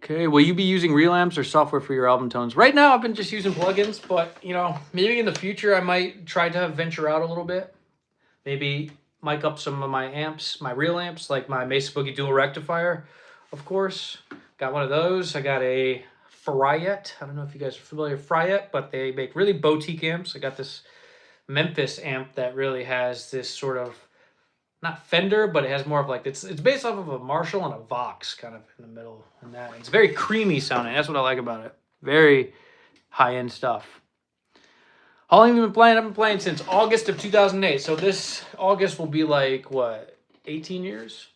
Okay, will you be using real amps or software for your album tones? Right now, I've been just using plugins, but you know, maybe in the future I might try to venture out a little bit. Maybe mic up some of my amps, my real amps, like my Mesa Boogie Dual Rectifier, of course. Got one of those. I got a Fryette. I don't know if you guys are familiar with Fryette, but they make really boutique amps. I got this Memphis amp that really has this sort of, not Fender, but it has more of like, it's based off of a Marshall and a Vox kind of in the middle. And that it's very creamy sounding. That's what I like about it. Very high-end stuff. How long have you been playing? I've been playing since August of 2008. So this August will be like, what, 18 years?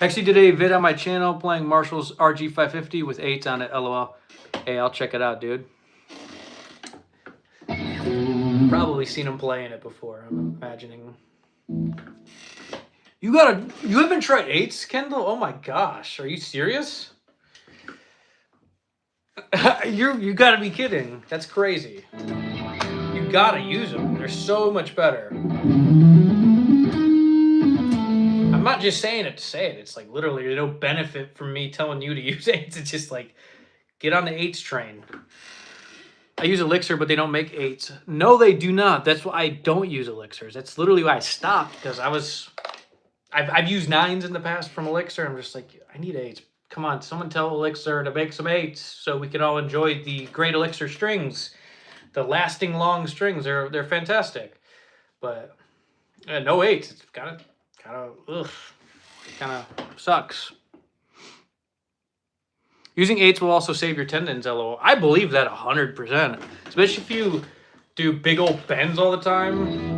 Actually did a vid on my channel playing Marshall's RG550 with 8s on it, LOL. Hey, I'll check it out, dude. Probably seen him playing it before, I'm imagining. You haven't tried 8s, Kendall? Oh my gosh, are you serious? You gotta be kidding. That's crazy. You gotta use them. They're so much better. I'm not just saying it to say it. It's like literally there's no benefit from me telling you to use 8s. It's just like, get on the 8s train. I use Elixir, but they don't make 8s. No, they do not. That's why I don't use Elixirs. That's literally why I stopped, because I've used 9s in the past from Elixir. I'm just like, I need 8s. Come on, someone tell Elixir to make some 8s so we can all enjoy the great Elixir strings. The lasting long strings, they're fantastic. But no 8s. It's kind of sucks. Using 8s will also save your tendons, LOL. I believe that 100%. Especially if you do big old bends all the time.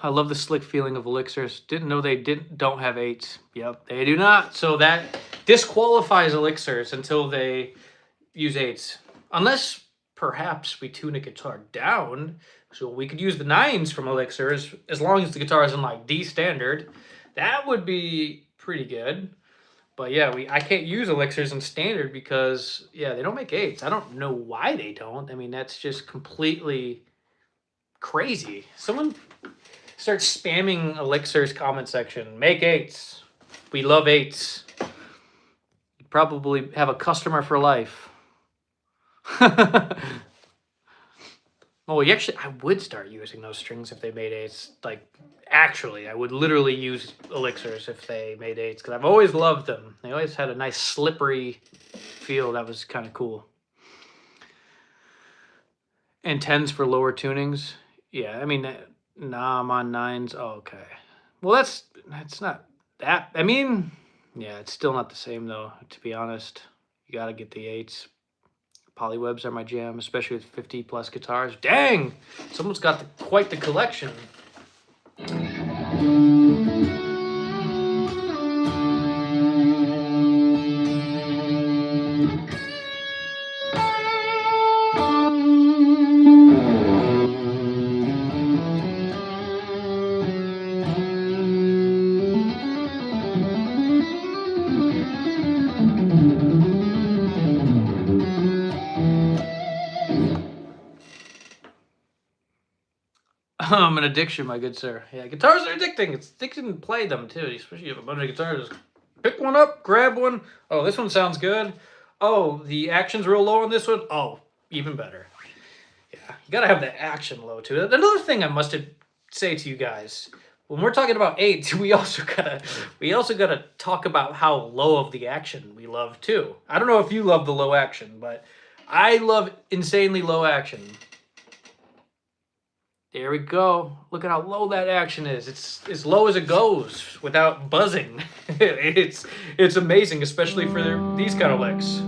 I love the slick feeling of Elixirs. Didn't know they don't have 8s. Yep, they do not. So that disqualifies Elixirs until they use 8s. Unless perhaps we tune a guitar down. So we could use the 9s from Elixirs as long as the guitar is in like D standard. That would be pretty good. But yeah, I can't use Elixirs in standard because, yeah, they don't make 8s. I don't know why they don't. I mean, that's just completely crazy. Someone start spamming Elixir's comment section. Make 8s. We love 8s. You probably have a customer for life. Oh, actually, I would start using those strings if they made 8s. Like, actually, I would literally use Elixirs if they made 8s because I've always loved them. They always had a nice slippery feel that was kind of cool. And 10s for lower tunings. Yeah, I mean, nah, I'm on 9s. Oh, okay. Well, that's not that. I mean, yeah, it's still not the same, though, to be honest. You got to get the 8s. Polywebs are my jam, especially with 50-plus guitars. Dang! Someone's got quite the collection. An addiction, my good sir. Yeah, guitars are addicting. It's addicting to play them, too. Especially if you have a bunch of guitars. Pick one up, grab one. Oh, this one sounds good. Oh, the action's real low on this one. Oh, even better. Yeah, you gotta have the action low, too. Another thing I must say to you guys, when we're talking about 8s, we also gotta talk about how low of the action we love, too. I don't know if you love the low action, but I love insanely low action. There we go. Look at how low that action is. It's as low as it goes without buzzing. it's amazing, especially for these kind of licks.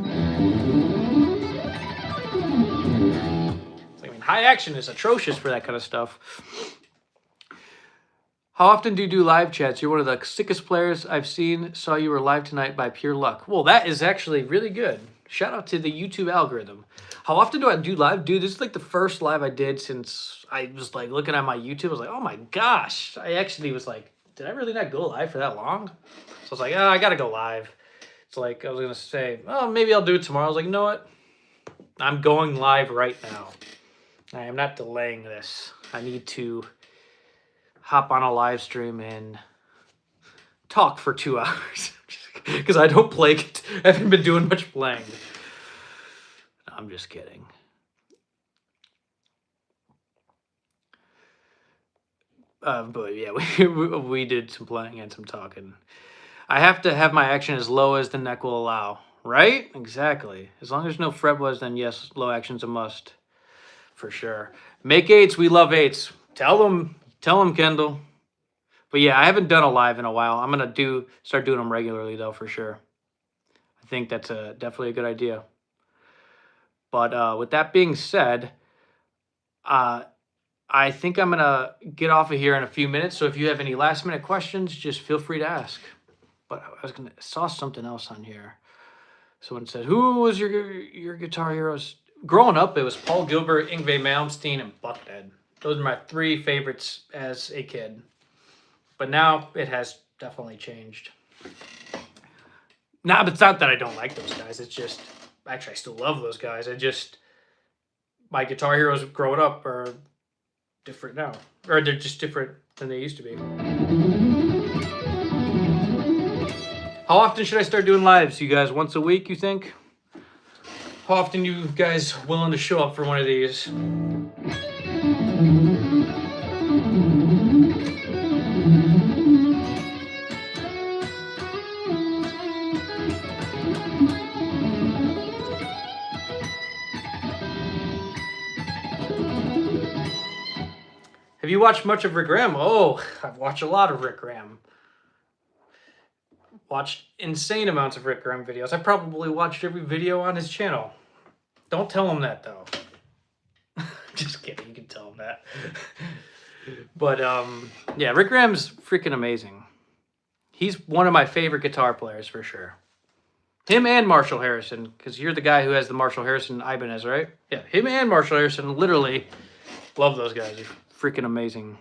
I mean, high action is atrocious for that kind of stuff. How often do you do live chats? You're one of the sickest players I've seen. Saw you were live tonight by pure luck. Well, that is actually really good. Shout out to the YouTube algorithm. How often do I do live? Dude, this is like the first live I did since I was like looking at my YouTube. I was like, oh my gosh. I actually was like, did I really not go live for that long? So I was like, oh, I got to go live. It's like, I was going to say, oh, maybe I'll do it tomorrow. I was like, you know what? I'm going live right now. I am not delaying this. I need to hop on a live stream and talk for 2 hours. Because I don't play it. I haven't been doing much playing. I'm just kidding. But yeah, we did some playing and some talking. I have to have my action as low as the neck will allow. Right? Exactly. As long as there's no fret buzz, then yes, low action's a must. For sure. Make 8s. We love 8s. Tell them, Kendall. But yeah, I haven't done a live in a while. I'm going to start doing them regularly, though, for sure. I think that's definitely a good idea. But with that being said, I think I'm going to get off of here in a few minutes. So if you have any last-minute questions, just feel free to ask. But I saw something else on here. Someone said, who was your guitar heroes? Growing up, it was Paul Gilbert, Yngwie Malmsteen, and Buckhead. Those are my 3 favorites as a kid. But now it has definitely changed. Nah, but it's not that I don't like those guys. It's just, actually, I still love those guys. My guitar heroes growing up are different now. Or they're just different than they used to be. How often should I start doing lives? You guys, once a week, you think? How often you guys willing to show up for one of these? Have you watched much of Rick Graham? Oh, I've watched a lot of Rick Graham. Watched insane amounts of Rick Graham videos. I probably watched every video on his channel. Don't tell him that, though. Just kidding. You can tell him that. But, yeah, Rick Graham's freaking amazing. He's one of my favorite guitar players, for sure. Him and Marshall Harrison, because you're the guy who has the Marshall Harrison Ibanez, right? Yeah, him and Marshall Harrison, literally love those guys. They're freaking amazing.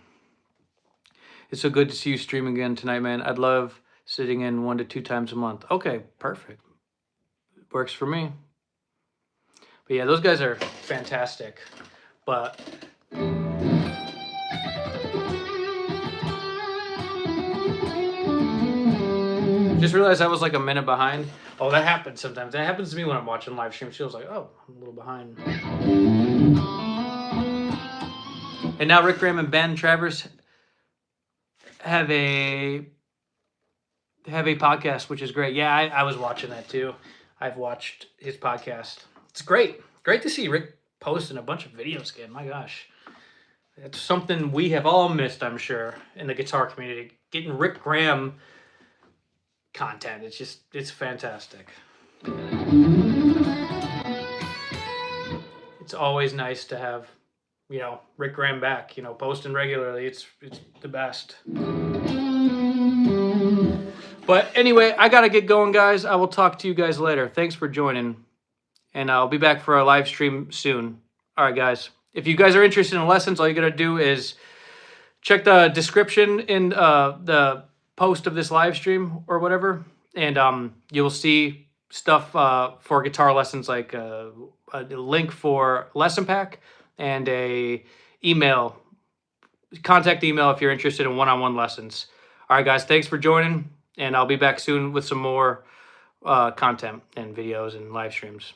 It's so good to see you stream again tonight, man. I'd love sitting in 1 to 2 times a month. Okay, perfect. Works for me. But yeah, those guys are fantastic. But just realized I was like a minute behind. Oh, that happens sometimes. That happens to me when I'm watching live streams. She was like, oh, I'm a little behind. And now Rick Graham and Ben Travers have a podcast, which is great. Yeah, I was watching that too. I've watched his podcast. It's great. Great to see Rick posting a bunch of videos again. My gosh. It's something we have all missed, I'm sure, in the guitar community. Getting Rick Graham content. It's fantastic. It's always nice to have, Rick Graham back, posting regularly. It's the best. But anyway, I got to get going, guys. I will talk to you guys later. Thanks for joining. And I'll be back for a live stream soon. All right, guys. If you guys are interested in lessons, all you got to do is check the description in the post of this live stream or whatever. And you'll see stuff for guitar lessons, like a link for lesson pack and a contact email if you're interested in one-on-one lessons. All right, guys. Thanks for joining. And I'll be back soon with some more content and videos and live streams.